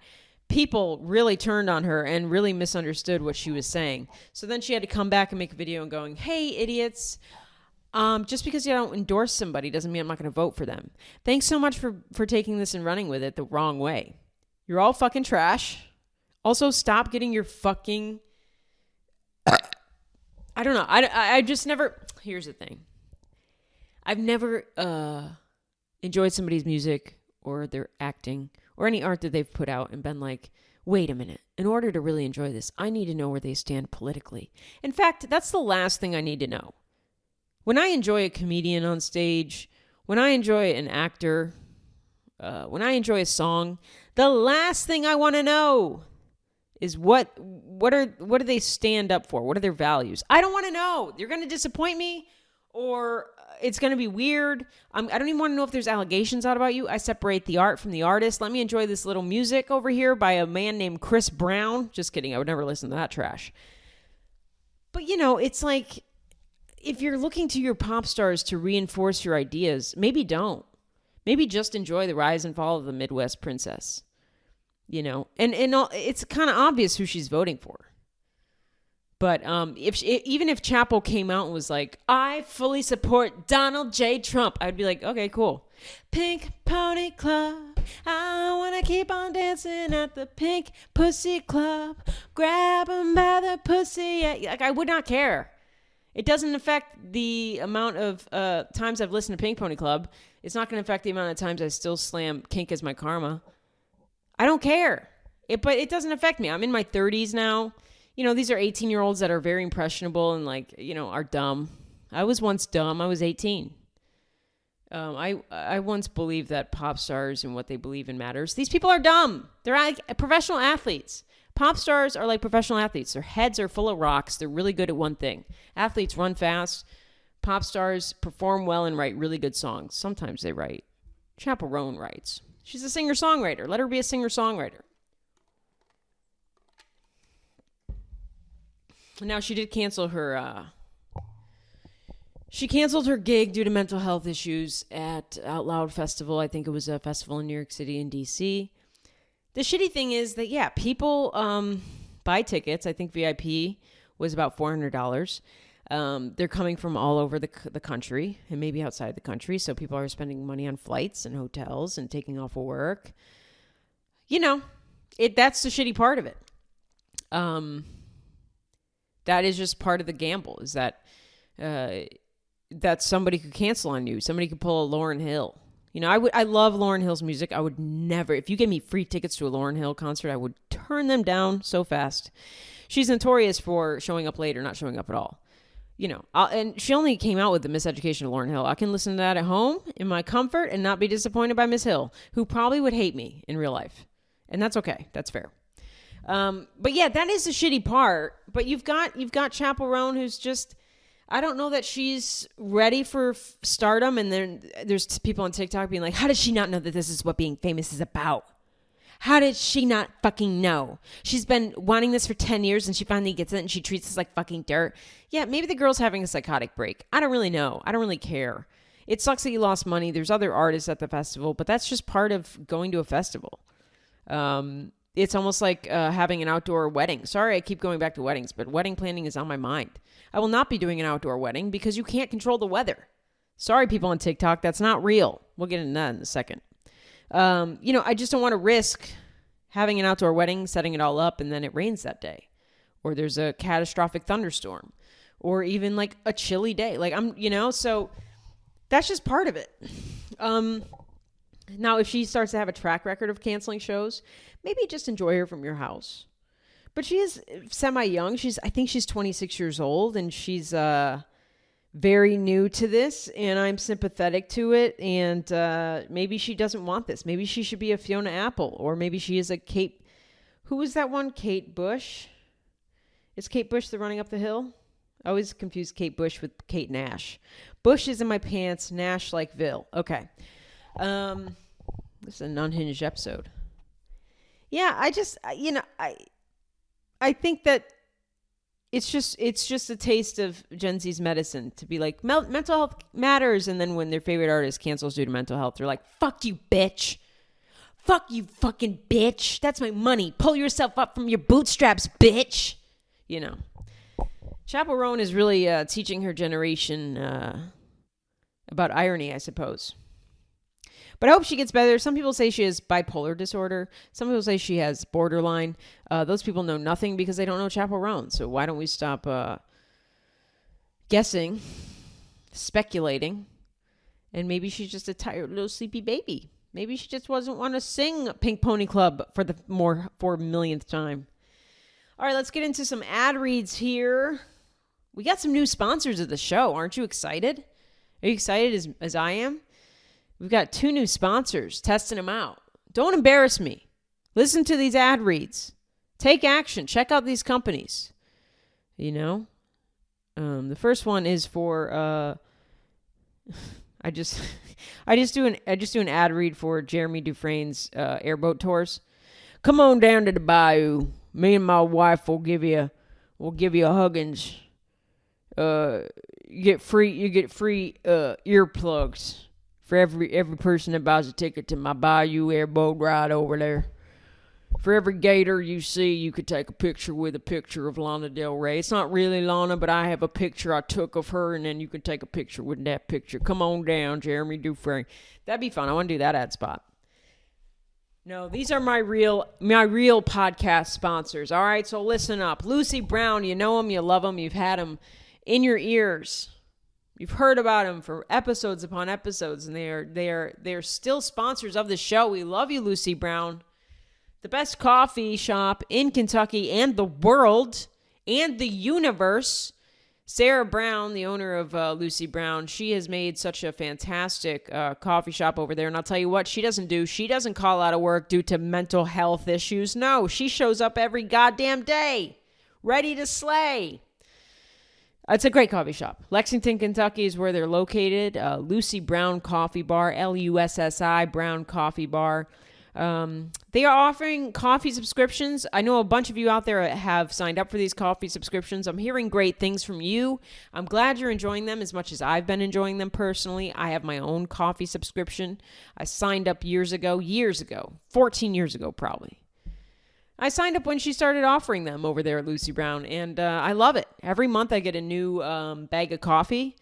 people really turned on her and really misunderstood what she was saying. So then she had to come back and make a video and going, hey, idiots, just because you don't endorse somebody doesn't mean I'm not going to vote for them. Thanks so much for taking this and running with it the wrong way. You're all fucking trash. Also, stop getting your fucking... I don't know. I just never... Here's the thing. I've never enjoyed somebody's music or their acting or any art that they've put out and been like, wait a minute, in order to really enjoy this, I need to know where they stand politically. In fact, that's the last thing I need to know. When I enjoy a comedian on stage, when I enjoy an actor, when I enjoy a song, the last thing I want to know is what do they stand up for? What are their values? I don't want to know. You're going to disappoint me, or it's going to be weird. I don't even want to know if there's allegations out about you. I separate the art from the artist. Let me enjoy this little music over here by a man named Chris Brown. Just kidding. I would never listen to that trash. But, it's like, if you're looking to your pop stars to reinforce your ideas, maybe don't. Maybe just enjoy the rise and fall of the Midwest princess. And it's kind of obvious who she's voting for. But even if Chappell came out and was like, I fully support Donald J. Trump, I'd be like, okay, cool. Pink Pony Club. I want to keep on dancing at the Pink Pussy Club. Grab him by the pussy. Like, I would not care. It doesn't affect the amount of times I've listened to Pink Pony Club. It's not going to affect the amount of times I still slam Kink as my karma. I don't care. But it doesn't affect me. I'm in my 30s now. These are 18-year-olds that are very impressionable and are dumb. I was once dumb. I was 18. I once believed that pop stars and what they believe in matters. These people are dumb. They're like professional athletes. Pop stars are like professional athletes. Their heads are full of rocks. They're really good at one thing. Athletes run fast. Pop stars perform well and write really good songs. Sometimes they write. Chappell Roan writes. She's a singer-songwriter. Let her be a singer-songwriter. Now, she did cancel her... She canceled her gig due to mental health issues at Out Loud Festival. I think it was a festival in New York City and D.C. The shitty thing is that, people buy tickets. I think VIP was about $400. They're coming from all over the country and maybe outside the country. So people are spending money on flights and hotels and taking off of work. That's the shitty part of it. That is just part of the gamble, is that somebody could cancel on you. Somebody could pull a Lauryn Hill. I love Lauryn Hill's music. I would never, if you gave me free tickets to a Lauryn Hill concert, I would turn them down so fast. She's notorious for showing up late or not showing up at all. And she only came out with the Miseducation of Lauryn Hill. I can listen to that at home in my comfort and not be disappointed by Miss Hill, who probably would hate me in real life. And that's okay. That's fair. But yeah, that is the shitty part. But you've got Chappell Roan, who's just, I don't know that she's ready for stardom. And then there's people on TikTok being like, how does she not know that this is what being famous is about? How did she not fucking know? She's been wanting this for 10 years and she finally gets it and she treats this like fucking dirt. Yeah, maybe the girl's having a psychotic break. I don't really know. I don't really care. It sucks that you lost money. There's other artists at the festival, but that's just part of going to a festival. It's almost like having an outdoor wedding. Sorry, I keep going back to weddings, but wedding planning is on my mind. I will not be doing an outdoor wedding because you can't control the weather. Sorry, people on TikTok, that's not real. We'll get into that in a second. I just don't want to risk having an outdoor wedding, setting it all up, and then it rains that day. Or there's a catastrophic thunderstorm. Or even like a chilly day. So that's just part of it. Now, if she starts to have a track record of canceling shows, maybe just enjoy her from your house. But she is semi-young. I think she's 26 years old, and she's very new to this, and I'm sympathetic to it. And maybe she doesn't want this. Maybe she should be a Fiona Apple, or maybe she is a Kate. Who was that one? Kate Bush? Is Kate Bush the Running Up the Hill? I always confuse Kate Bush with Kate Nash. Bush is in my pants, Nash like Vil. Okay. This is an unhinged episode. Yeah, I think that it's just a taste of Gen Z's medicine to be like, mental health matters. And then when their favorite artist cancels due to mental health, they're like, fuck you, bitch. Fuck you, fucking bitch. That's my money. Pull yourself up from your bootstraps, bitch. Chappell Roan is really teaching her generation about irony, I suppose. But I hope she gets better. Some people say she has bipolar disorder. Some people say she has borderline. Those people know nothing because they don't know Chappell Roan. So why don't we stop guessing, speculating, and maybe she's just a tired little sleepy baby. Maybe she just doesn't want to sing Pink Pony Club for the 4 millionth time. All right, let's get into some ad reads here. We got some new sponsors of the show. Aren't you excited? Are you excited as I am? We've got 2 new sponsors, testing them out. Don't embarrass me. Listen to these ad reads. Take action. Check out these companies. The first one is for I just do an ad read for Jeremy Dufresne's airboat tours. Come on down to the Bayou. Me and my wife will give you a huggins. You get free earplugs for every person that buys a ticket to my Bayou airboat ride over there. For every gator you see, you could take a picture with a picture of Lana Del Rey. It's not really Lana, but I have a picture I took of her, and then you can take a picture with that picture. Come on down, Jeremy Dufresne. That'd be fun. I want to do that ad spot. No, these are my real podcast sponsors. All right, so listen up. Lucy Brown, you know him, you love him, you've had him in your ears. You've heard about him for episodes upon episodes, and they are still sponsors of the show. We love you, Lucy Brown. The best coffee shop in Kentucky and the world and the universe. Sarah Brown, the owner of Lucy Brown, she has made such a fantastic coffee shop over there. And I'll tell you what she doesn't do. She doesn't call out of work due to mental health issues. No, she shows up every goddamn day, ready to slay. It's a great coffee shop. Lexington, Kentucky is where they're located. Lucy Brown Coffee Bar, Lussi Brown Coffee Bar. They are offering coffee subscriptions. I know a bunch of you out there have signed up for these coffee subscriptions. I'm hearing great things from you. I'm glad you're enjoying them as much as I've been enjoying them personally. I have my own coffee subscription. I signed up years ago, 14 years ago probably. I signed up when she started offering them over there at Lucy Brown, and I love it. Every month I get a new bag of coffee,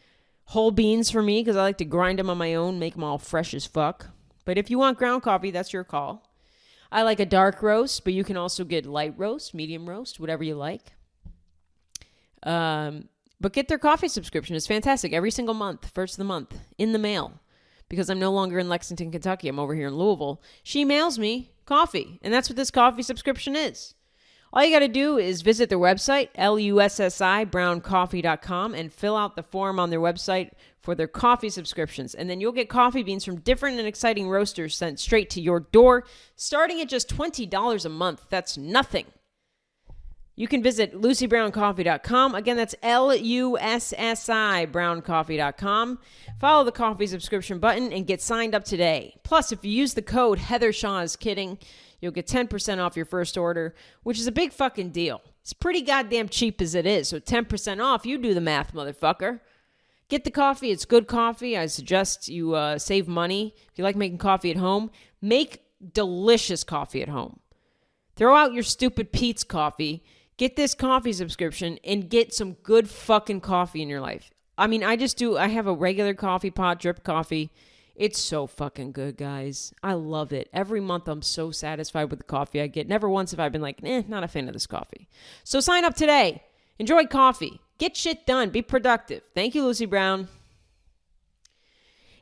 whole beans for me because I like to grind them on my own, make them all fresh as fuck. But if you want ground coffee, that's your call. I like a dark roast, but you can also get light roast, medium roast, whatever you like. But get their coffee subscription. It's fantastic. Every single month, first of the month, in the mail. Because I'm no longer in Lexington, Kentucky. I'm over here in Louisville. She mails me coffee. And that's what this coffee subscription is. All you got to do is visit their website, lussibrowncoffee.com, and fill out the form on their website for their coffee subscriptions. And then you'll get coffee beans from different and exciting roasters sent straight to your door, starting at just $20 a month. That's nothing. You can visit lucybrowncoffee.com. Again, that's LUSSI browncoffee.com. Follow the coffee subscription button and get signed up today. Plus, if you use the code Heather Shaw is kidding, you'll get 10% off your first order, which is a big fucking deal. It's pretty goddamn cheap as it is, so 10% off, you do the math, motherfucker. Get the coffee. It's good coffee. I suggest you save money. If you like making coffee at home, make delicious coffee at home. Throw out your stupid Pete's coffee. Get this coffee subscription and get some good fucking coffee in your life. I mean, I have a regular coffee pot, drip coffee. It's so fucking good, guys. I love it. Every month I'm so satisfied with the coffee I get. Never once have I been like, not a fan of this coffee. So sign up today. Enjoy coffee. Get shit done. Be productive. Thank you, Lucy Brown.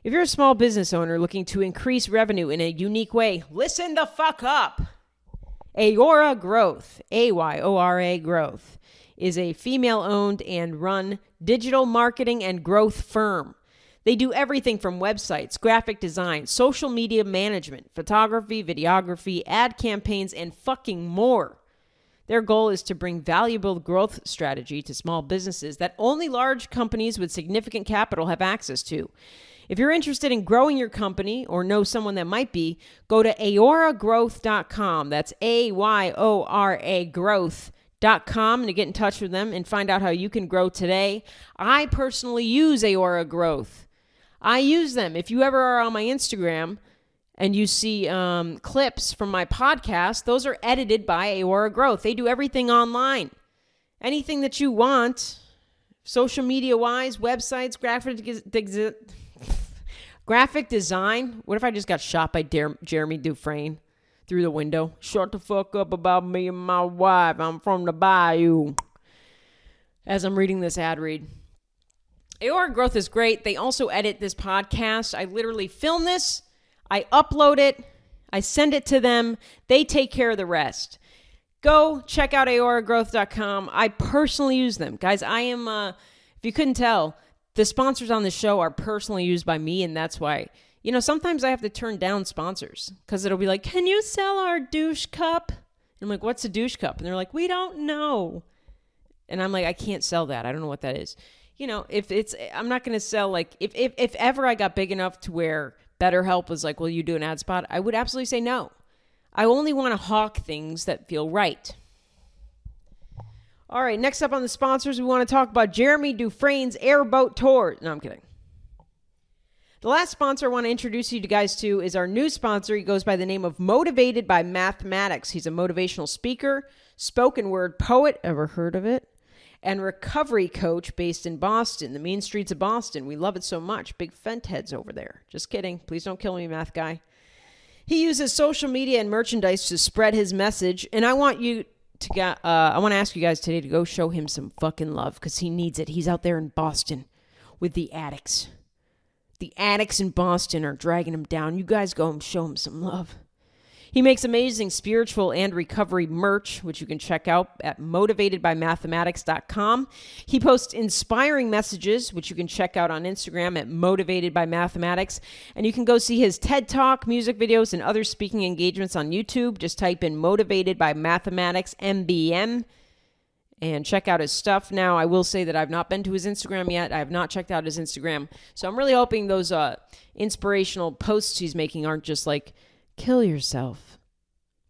If you're a small business owner looking to increase revenue in a unique way, listen the fuck up. Ayora Growth, Ayora Growth, is a female-owned and run digital marketing and growth firm. They do everything from websites, graphic design, social media management, photography, videography, ad campaigns, and fucking more. Their goal is to bring valuable growth strategy to small businesses that only large companies with significant capital have access to. If you're interested in growing your company or know someone that might be, go to ayoragrowth.com. That's A-Y-O-R-A growth.com to get in touch with them and find out how you can grow today. I personally use Ayora Growth. I use them. If you ever are on my Instagram and you see clips from my podcast, those are edited by Ayora Growth. They do everything online. Anything that you want, social media-wise, websites, graphic design. What if I just got shot by Jeremy Dufresne through the window? Shut the fuck up about me and my wife. I'm from the Bayou. As I'm reading this ad read. Ayora Growth is great. They also edit this podcast. I literally film this. I upload it. I send it to them. They take care of the rest. Go check out ayoragrowth.com. I personally use them. Guys, I am, if you couldn't tell, the sponsors on the show are personally used by me, and that's why, sometimes I have to turn down sponsors because it'll be like, can you sell our douche cup? And I'm like, what's a douche cup? And they're like, we don't know. And I'm like, I can't sell that. I don't know what that is. I'm not going to sell, if ever I got big enough to where BetterHelp was like, will you do an ad spot? I would absolutely say no. I only want to hawk things that feel right. All right, next up on the sponsors, we want to talk about Jeremy Dufresne's Airboat Tour. No, I'm kidding. The last sponsor I want to introduce you guys to is our new sponsor. He goes by the name of Motivated by Mathematics. He's a motivational speaker, spoken word poet, ever heard of it? And recovery coach based in Boston, the mean streets of Boston. We love it so much. Big fent heads over there. Just kidding. Please don't kill me, math guy. He uses social media and merchandise to spread his message, and I want to ask you guys today to go show him some fucking love because he needs it. He's out there in Boston with the addicts. The addicts in Boston are dragging him down. You guys go and show him some love. He makes amazing spiritual and recovery merch, which you can check out at motivatedbymathematics.com. He posts inspiring messages, which you can check out on Instagram at motivatedbymathematics. And you can go see his TED Talk, music videos, and other speaking engagements on YouTube. Just type in Motivated by Mathematics, MBM, and check out his stuff. Now, I will say that I've not been to his Instagram yet. I have not checked out his Instagram. So I'm really hoping those inspirational posts he's making aren't just like, kill yourself.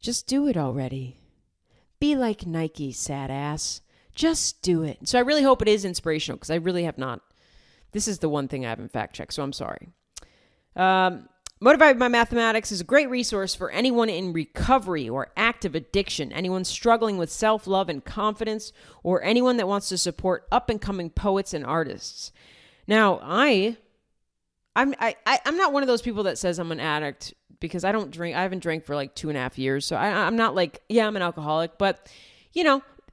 Just do it already. Be like Nike, sad ass. Just do it. So I really hope it is inspirational because I really have not. This is the one thing I haven't fact checked, so I'm sorry. Motivated by Mathematics is a great resource for anyone in recovery or active addiction, anyone struggling with self-love and confidence, or anyone that wants to support up-and-coming poets and artists. Now, I'm not one of those people that says I'm an addict because I don't drink. I haven't drank for like 2.5 years. So I'm not like, I'm an alcoholic. But,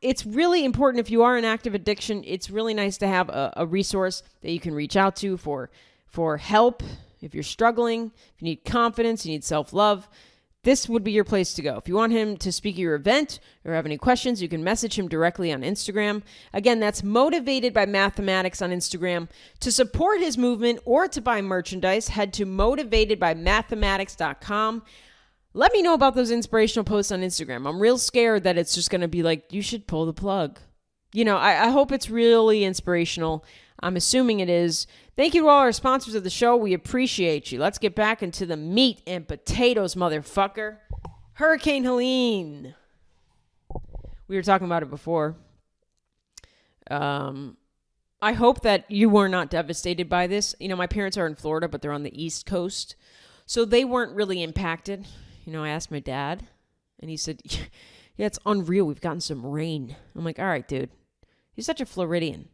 it's really important if you are in active addiction. It's really nice to have a resource that you can reach out to for help. If you're struggling, if you need confidence, you need self-love, this would be your place to go. If you want him to speak at your event or have any questions, you can message him directly on Instagram. Again, that's Motivated by Mathematics on Instagram. To support his movement or to buy merchandise, head to motivatedbymathematics.com. Let me know about those inspirational posts on Instagram. I'm real scared that it's just going to be like, you should pull the plug. You know, I hope it's really inspirational. I'm assuming it is. Thank you to all our sponsors of the show. We appreciate you. Let's get back into the meat and potatoes, motherfucker. Hurricane Helene. We were talking about it before. I hope that you were not devastated by this. You know, my parents are in Florida, but they're on the East Coast. So they weren't really impacted. You know, I asked my dad, and he said, yeah, it's unreal. We've gotten some rain. I'm like, all right, dude. He's such a Floridian.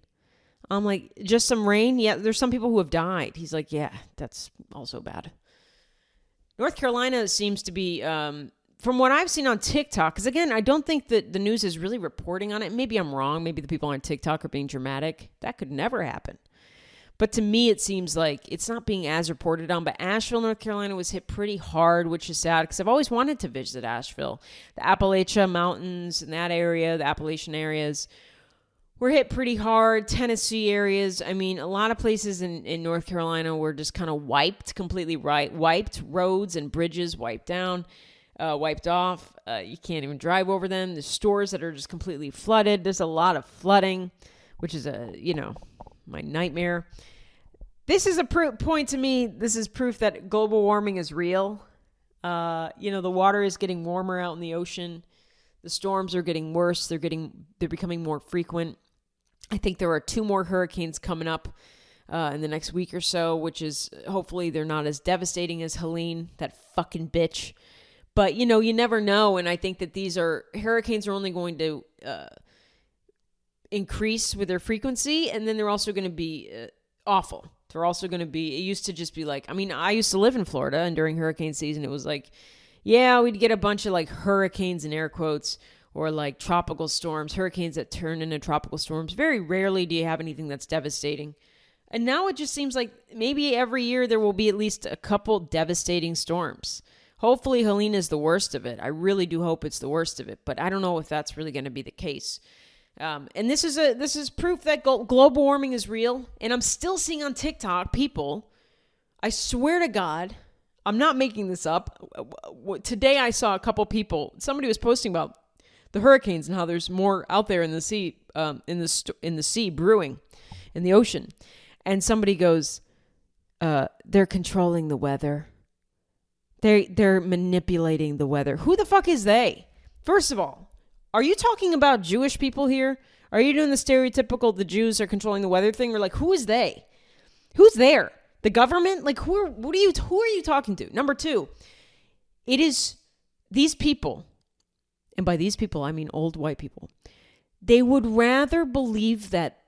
I'm like, just some rain? Yeah, there's some people who have died. He's like, yeah, that's also bad. North Carolina seems to be, from what I've seen on TikTok, because again, I don't think that the news is really reporting on it. Maybe I'm wrong. Maybe the people on TikTok are being dramatic. That could never happen. But to me, it seems like it's not being as reported on. But Asheville, North Carolina was hit pretty hard, which is sad because I've always wanted to visit Asheville. The Appalachia Mountains in that area, the Appalachian areas, were hit pretty hard. Tennessee areas. I mean, a lot of places in North Carolina were just kind of wiped, completely wiped. Roads and bridges wiped down, wiped off. You can't even drive over them. There's stores that are just completely flooded. There's a lot of flooding, which is my nightmare. This is a point to me. This is proof that global warming is real. The water is getting warmer out in the ocean. The storms are getting worse. They're becoming more frequent. I think there are 2 more hurricanes coming up in the next week or so, which is hopefully they're not as devastating as Helene, that fucking bitch. But, you never know. And I think that hurricanes are only going to increase with their frequency. And then they're also going to be awful. They're also going to be, it used to just be like, I used to live in Florida, and during hurricane season, it was like, yeah, we'd get a bunch of like hurricanes in air quotes, or like tropical storms, hurricanes that turn into tropical storms. Very rarely do you have anything that's devastating. And now it just seems like maybe every year there will be at least a couple devastating storms. Hopefully Helene is the worst of it. I really do hope it's the worst of it, but I don't know if that's really going to be the case. And this is proof that global warming is real. And I'm still seeing on TikTok people, I swear to God, I'm not making this up. Today I saw a couple people, somebody was posting about the hurricanes and how there's more out there in the sea, in the sea brewing, in the ocean. And somebody goes, they're controlling the weather. They're manipulating the weather. Who the fuck is they? First of all, are you talking about Jewish people here? Are you doing the stereotypical the Jews are controlling the weather thing? Or like, who is they? Who's there? The government? Like, who are you talking to? Number 2, it is these people, and by these people, I mean old white people. They would rather believe that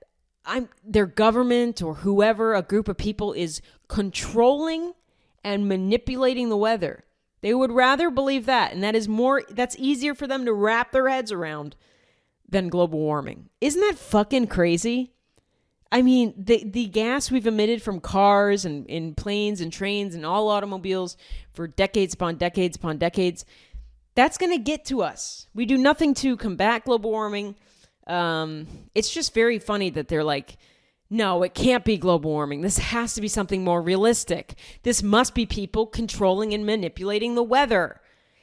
their government or whoever, a group of people, is controlling and manipulating the weather. They would rather believe that, and that's easier for them to wrap their heads around than global warming. Isn't that fucking crazy? I mean, the gas we've emitted from cars and in planes and trains and all automobiles for decades upon decades upon decades, that's going to get to us. We do nothing to combat global warming. It's just very funny that they're like, no, it can't be global warming. This has to be something more realistic. This must be people controlling and manipulating the weather.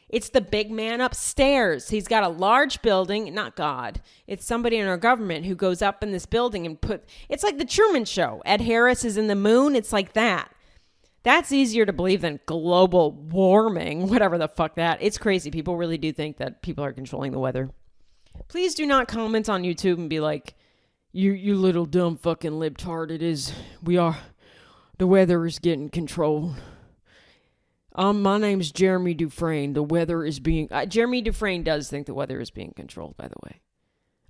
It's the big man upstairs. He's got a large building, not God. It's somebody in our government who goes up in this building and it's like the Truman Show. Ed Harris is in the moon. It's like that. That's easier to believe than global warming, whatever the fuck that. It's crazy. People really do think that people are controlling the weather. Please do not comment on YouTube and be like, you little dumb fucking libtard. The weather is getting controlled. My name's Jeremy Dufresne. The weather is being... Jeremy Dufresne does think the weather is being controlled, by the way.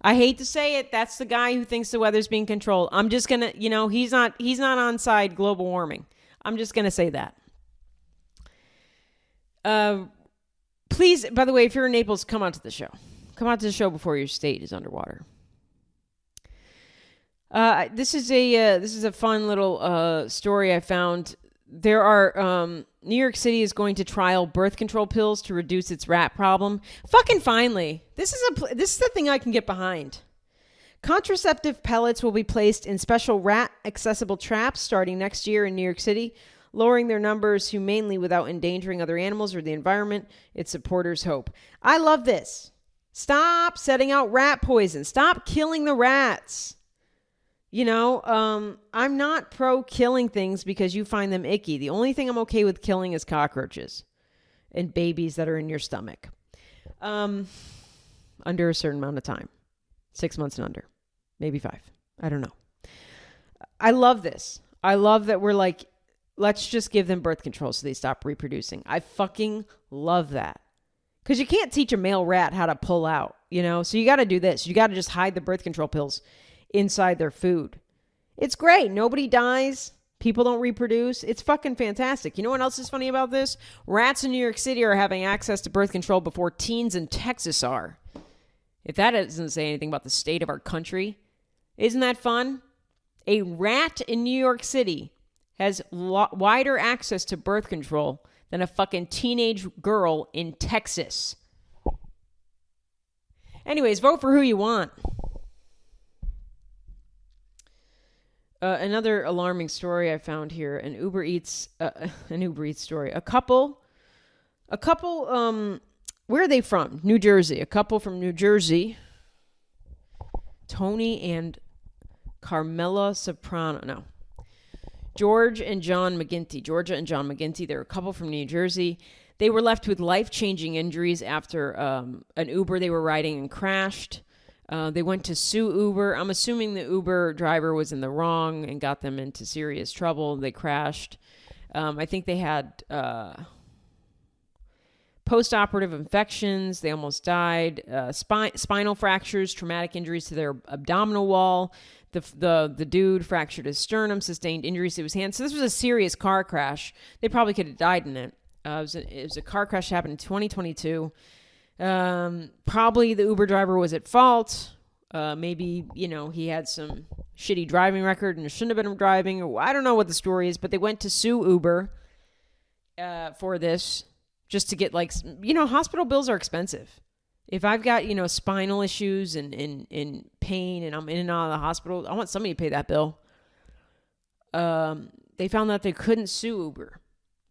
I hate to say it. That's the guy who thinks the weather's being controlled. I'm just going to... he's not on side global warming. I'm just going to say that. Please, by the way, if you're in Naples, come out to the show. Come out to the show before your state is underwater. This is a fun little story I found. There are New York City is going to trial birth control pills to reduce its rat problem. Fucking finally, this is the thing I can get behind. Contraceptive pellets will be placed in special rat accessible traps starting next year in New York City. lowering their numbers humanely without endangering other animals or the environment. Its supporters hope. I love this. Stop setting out rat poison. Stop killing the rats. You know, I'm not pro killing things because you find them icky. The only thing I'm okay with killing is cockroaches and babies that are in your stomach. Under a certain amount of time. 6 months and under. Maybe 5. I don't know. I love this. I love that we're like, let's just give them birth control so they stop reproducing. I fucking love that. Because you can't teach a male rat how to pull out, you know? So you got to do this. You got to just hide the birth control pills inside their food. It's great. Nobody dies. People don't reproduce. It's fucking fantastic. You know what else is funny about this? Rats in New York City are having access to birth control before teens in Texas are. If that doesn't say anything about the state of our country, isn't that fun? A rat in New York City has wider access to birth control than a fucking teenage girl in Texas. Anyways, vote for who you want. Another alarming story I found here, an Uber Eats story. A couple, where are they from? New Jersey. A couple from New Jersey, Tony and Carmela Soprano. No. Georgia and John McGinty. They're a couple from New Jersey. They were left with life-changing injuries after an Uber they were riding and crashed. They went to sue Uber. I'm assuming the Uber driver was in the wrong and got them into serious trouble. They crashed. I think they had post-operative infections. They almost died. Spinal fractures, traumatic injuries to their abdominal wall. The dude fractured his sternum, sustained injuries to his hand. So this was a serious car crash. They probably could have died in it. It was a car crash that happened in 2022. Probably the Uber driver was at fault. Maybe, he had some shitty driving record and shouldn't have been driving. Or I don't know what the story is, but they went to sue Uber for this just to get hospital bills are expensive. If I've got, spinal issues and pain and I'm in and out of the hospital, I want somebody to pay that bill. They found that they couldn't sue Uber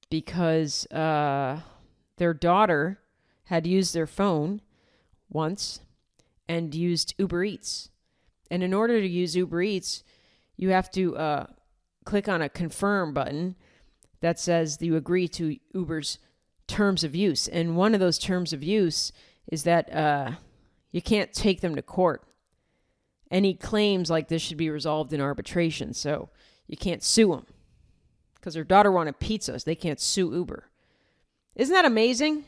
because their daughter had used their phone once and used Uber Eats. And in order to use Uber Eats, you have to click on a confirm button that says that you agree to Uber's terms of use. And one of those terms of use is that you can't take them to court. Any claims like this should be resolved in arbitration. So you can't sue them because their daughter wanted pizza. So they can't sue Uber. Isn't that amazing?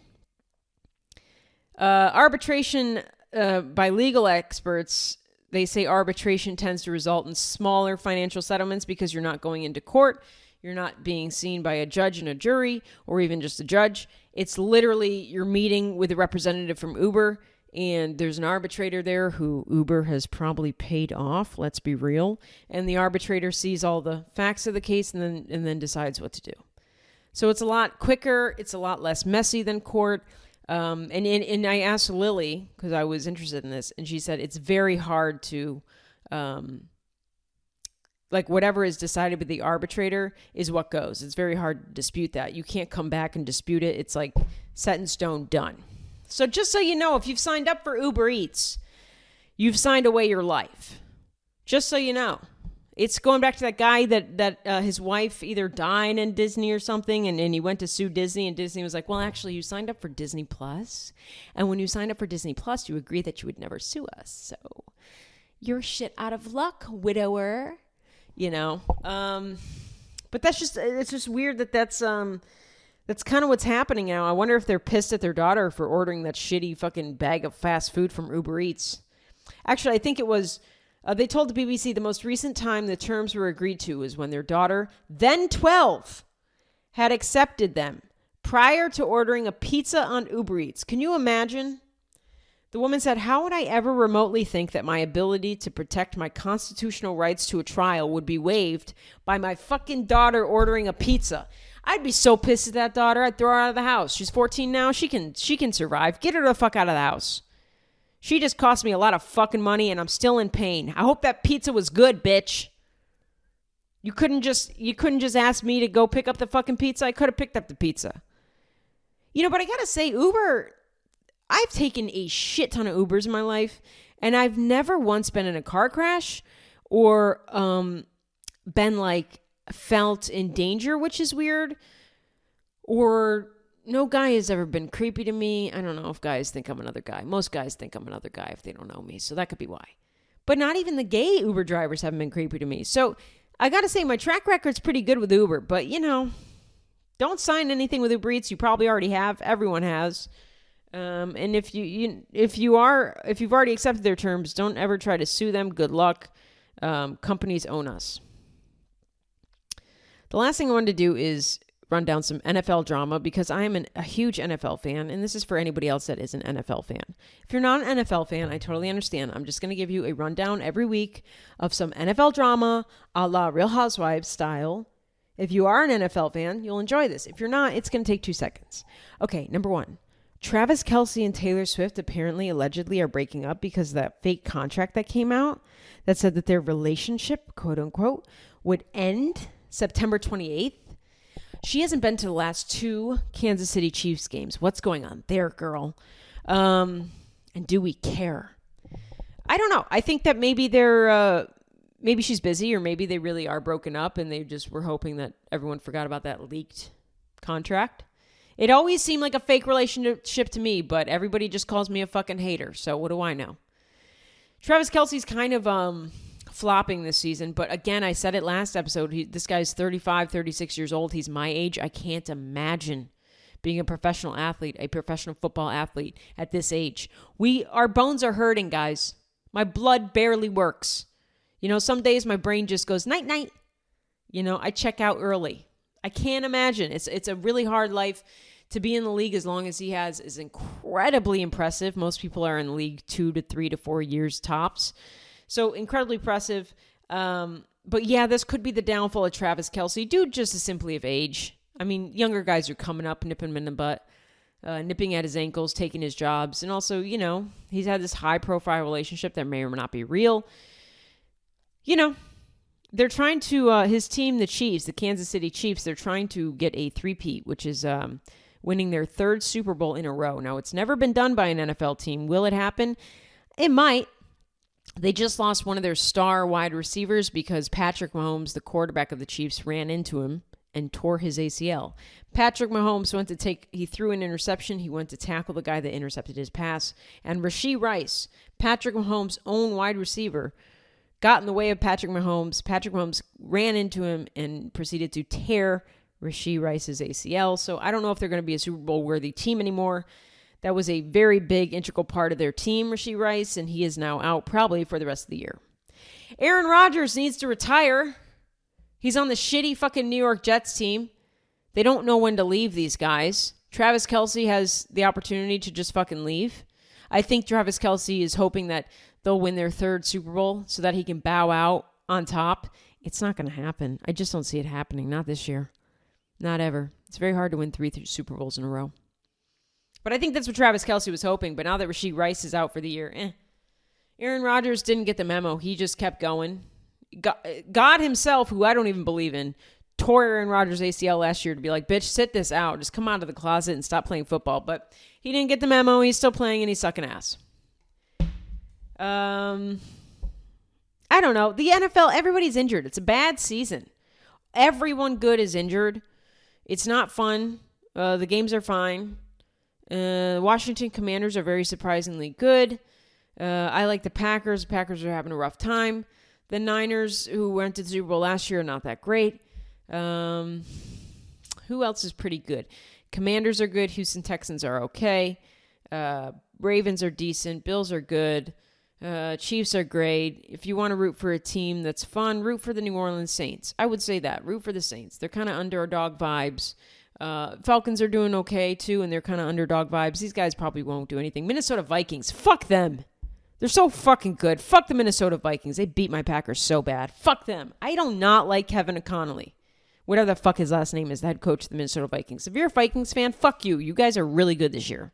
Arbitration by legal experts, they say arbitration tends to result in smaller financial settlements because you're not going into court. You're not being seen by a judge and a jury or even just a judge. It's literally you're meeting with a representative from Uber and there's an arbitrator there who Uber has probably paid off. Let's be real. And the arbitrator sees all the facts of the case and then decides what to do. So it's a lot quicker. It's a lot less messy than court. And I asked Lily, because I was interested in this, and she said it's very hard to, whatever is decided by the arbitrator is what goes. It's very hard to dispute that. You can't come back and dispute it. It's like set in stone, done. So just so you know, if you've signed up for Uber Eats, you've signed away your life. Just so you know. It's going back to that guy that his wife either died in Disney or something, and he went to sue Disney, and Disney was like, well, actually, you signed up for Disney Plus, and when you signed up for Disney Plus, you agreed that you would never sue us, so you're shit out of luck, widower, But it's just weird that's kind of what's happening now. I wonder if they're pissed at their daughter for ordering that shitty fucking bag of fast food from Uber Eats. Actually, I think it was... they told the BBC the most recent time the terms were agreed to was when their daughter, then 12, had accepted them prior to ordering a pizza on Uber Eats. Can you imagine? The woman said, how would I ever remotely think that my ability to protect my constitutional rights to a trial would be waived by my fucking daughter ordering a pizza? I'd be so pissed at that daughter. I'd throw her out of the house. She's 14 now. She can survive. Get her the fuck out of the house. She just cost me a lot of fucking money and I'm still in pain. I hope that pizza was good, bitch. You couldn't just ask me to go pick up the fucking pizza. I could have picked up the pizza. But I gotta say, Uber, I've taken a shit ton of Ubers in my life, and I've never once been in a car crash or been like felt in danger, which is weird. Or no guy has ever been creepy to me. I don't know if guys think I'm another guy. Most guys think I'm another guy if they don't know me, so that could be why. But not even the gay Uber drivers haven't been creepy to me. So I got to say, my track record's pretty good with Uber, but don't sign anything with Uber Eats. You probably already have. Everyone has. And if you've already accepted their terms, don't ever try to sue them. Good luck. Companies own us. The last thing I wanted to do is run down some NFL drama because I am a huge NFL fan, and this is for anybody else that is an NFL fan. If you're not an NFL fan, I totally understand. I'm just going to give you a rundown every week of some NFL drama a la Real Housewives style. If you are an NFL fan, you'll enjoy this. If you're not, it's going to take 2 seconds. Okay, number 1. Travis Kelce and Taylor Swift allegedly are breaking up because of that fake contract that came out that said that their relationship, quote unquote, would end September 28th. She hasn't been to the last 2 Kansas City Chiefs games. What's going on there, girl? And do we care? I don't know. I think that maybe maybe she's busy, or maybe they really are broken up and they just were hoping that everyone forgot about that leaked contract. It always seemed like a fake relationship to me, but everybody just calls me a fucking hater. So what do I know? Travis Kelce's kind of flopping this season, but again, I said it last episode, this guy's 35, 36 years old. He's my age. I can't imagine being a professional athlete, a professional football athlete at this age. Our bones are hurting, guys. My blood barely works. Some days my brain just goes night night. I check out early. I can't imagine. It's a really hard life. To be in the league as long as he has is incredibly impressive. Most people are in the league 2 to 3 to 4 years tops. So incredibly impressive. But yeah, this could be the downfall of Travis Kelce. Dude, just is simply of age. I mean, younger guys are coming up, nipping him in the butt, nipping at his ankles, taking his jobs. And also, he's had this high-profile relationship that may or may not be real. They're trying to, his team, the Chiefs, the Kansas City Chiefs, they're trying to get a three-peat, which is winning their 3rd Super Bowl in a row. Now, it's never been done by an NFL team. Will it happen? It might. They just lost one of their star wide receivers because Patrick Mahomes, the quarterback of the Chiefs, ran into him and tore his ACL. Patrick Mahomes he threw an interception. He went to tackle the guy that intercepted his pass. And Rashee Rice, Patrick Mahomes' own wide receiver, got in the way of Patrick Mahomes. Patrick Mahomes ran into him and proceeded to tear Rashee Rice's ACL. So I don't know if they're going to be a Super Bowl worthy team anymore. That was a very big, integral part of their team, Rashee Rice, and he is now out probably for the rest of the year. Aaron Rodgers needs to retire. He's on the shitty fucking New York Jets team. They don't know when to leave, these guys. Travis Kelce has the opportunity to just fucking leave. I think Travis Kelce is hoping that they'll win their 3rd Super Bowl so that he can bow out on top. It's not going to happen. I just don't see it happening. Not this year. Not ever. It's very hard to win 3 Super Bowls in a row. But I think that's what Travis Kelce was hoping. But now that Rashee Rice is out for the year, Aaron Rodgers didn't get the memo. He just kept going. God himself, who I don't even believe in, tore Aaron Rodgers' ACL last year to be like, bitch, sit this out. Just come out of the closet and stop playing football. But he didn't get the memo. He's still playing and he's sucking ass. I don't know. The NFL, everybody's injured. It's a bad season. Everyone good is injured. It's not fun. The games are fine. Washington Commanders are very surprisingly good. I like the Packers. The Packers are having a rough time. The Niners, who went to the Super Bowl last year, are not that great. Who else is pretty good? Commanders are good. Houston Texans are okay. Ravens are decent. Bills are good. Chiefs are great. If you want to root for a team that's fun, root for the New Orleans Saints. I would say that. Root for the Saints. They're kind of underdog vibes. Falcons are doing okay, too, and they're kind of underdog vibes. These guys probably won't do anything. Minnesota Vikings. Fuck them. They're so fucking good. Fuck the Minnesota Vikings. They beat my Packers so bad. Fuck them. I do not like Kevin Connolly. Whatever the fuck his last name is, the head coach of the Minnesota Vikings. If you're a Vikings fan, fuck you. You guys are really good this year.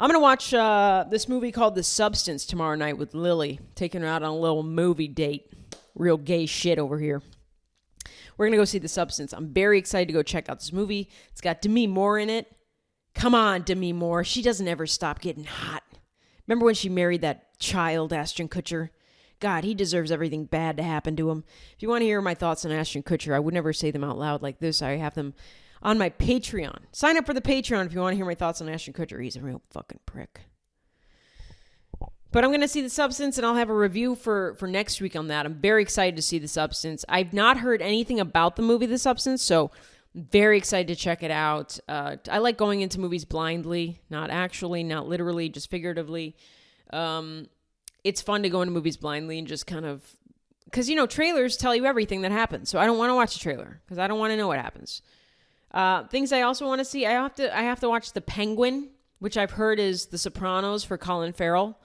I'm going to watch this movie called The Substance tomorrow night with Lily, taking her out on a little movie date. Real gay shit over here. We're going to go see The Substance. I'm very excited to go check out this movie. It's got Demi Moore in it. Come on, Demi Moore. She doesn't ever stop getting hot. Remember when she married that child, Ashton Kutcher? God, he deserves everything bad to happen to him. If you want to hear my thoughts on Ashton Kutcher, I would never say them out loud like this. I have them on my Patreon. Sign up for the Patreon if you want to hear my thoughts on Ashton Kutcher. He's a real fucking prick. But I'm going to see The Substance, and I'll have a review for next week on that. I'm very excited to see The Substance. I've not heard anything about the movie The Substance, so very excited to check it out. I like going into movies blindly, not actually, not literally, just figuratively. It's fun to go into movies blindly and just kind of... Because, trailers tell you everything that happens, so I don't want to watch a trailer, because I don't want to know what happens. Things I also want to see, I have to watch The Penguin, which I've heard is The Sopranos for Colin Farrell.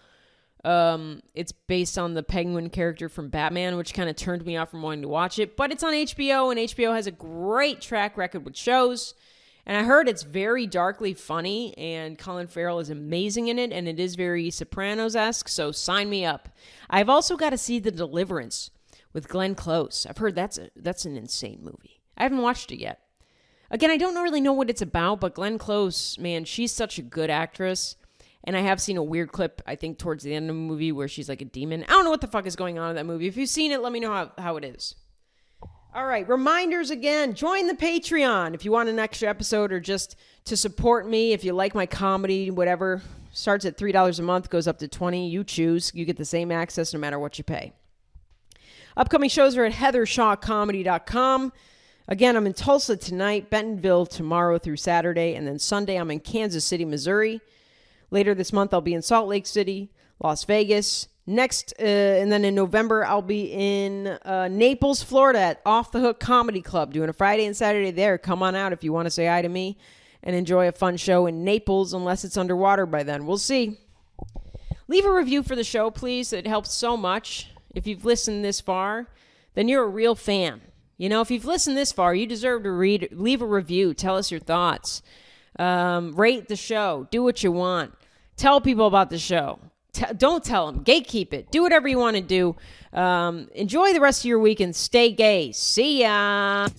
It's based on the Penguin character from Batman, which kind of turned me off from wanting to watch it, but it's on HBO, and HBO has a great track record with shows, and I heard it's very darkly funny, and Colin Farrell is amazing in it, and it is very Sopranos-esque, so sign me up. I've also got to see The Deliverance with Glenn Close. I've heard that's an insane movie. I haven't watched it yet. Again, I don't really know what it's about, but Glenn Close, man, she's such a good actress. And I have seen a weird clip, I think, towards the end of the movie where she's like a demon. I don't know what the fuck is going on in that movie. If you've seen it, let me know how it is. All right, reminders again. Join the Patreon if you want an extra episode or just to support me. If you like my comedy, whatever. Starts at $3 a month, goes up to $20. You choose. You get the same access no matter what you pay. Upcoming shows are at heathershawcomedy.com. Again, I'm in Tulsa tonight, Bentonville tomorrow through Saturday, and then Sunday I'm in Kansas City, Missouri. Later this month, I'll be in Salt Lake City, Las Vegas. Next, and then in November, I'll be in Naples, Florida at Off the Hook Comedy Club, doing a Friday and Saturday there. Come on out if you want to say hi to me and enjoy a fun show in Naples, unless it's underwater by then. We'll see. Leave a review for the show, please. It helps so much. If you've listened this far, then you're a real fan. If you've listened this far, you deserve to leave a review. Tell us your thoughts. Rate the show. Do what you want. Tell people about the show. Don't tell them. Gatekeep it. Do whatever you want to do. Enjoy the rest of your week and stay gay. See ya.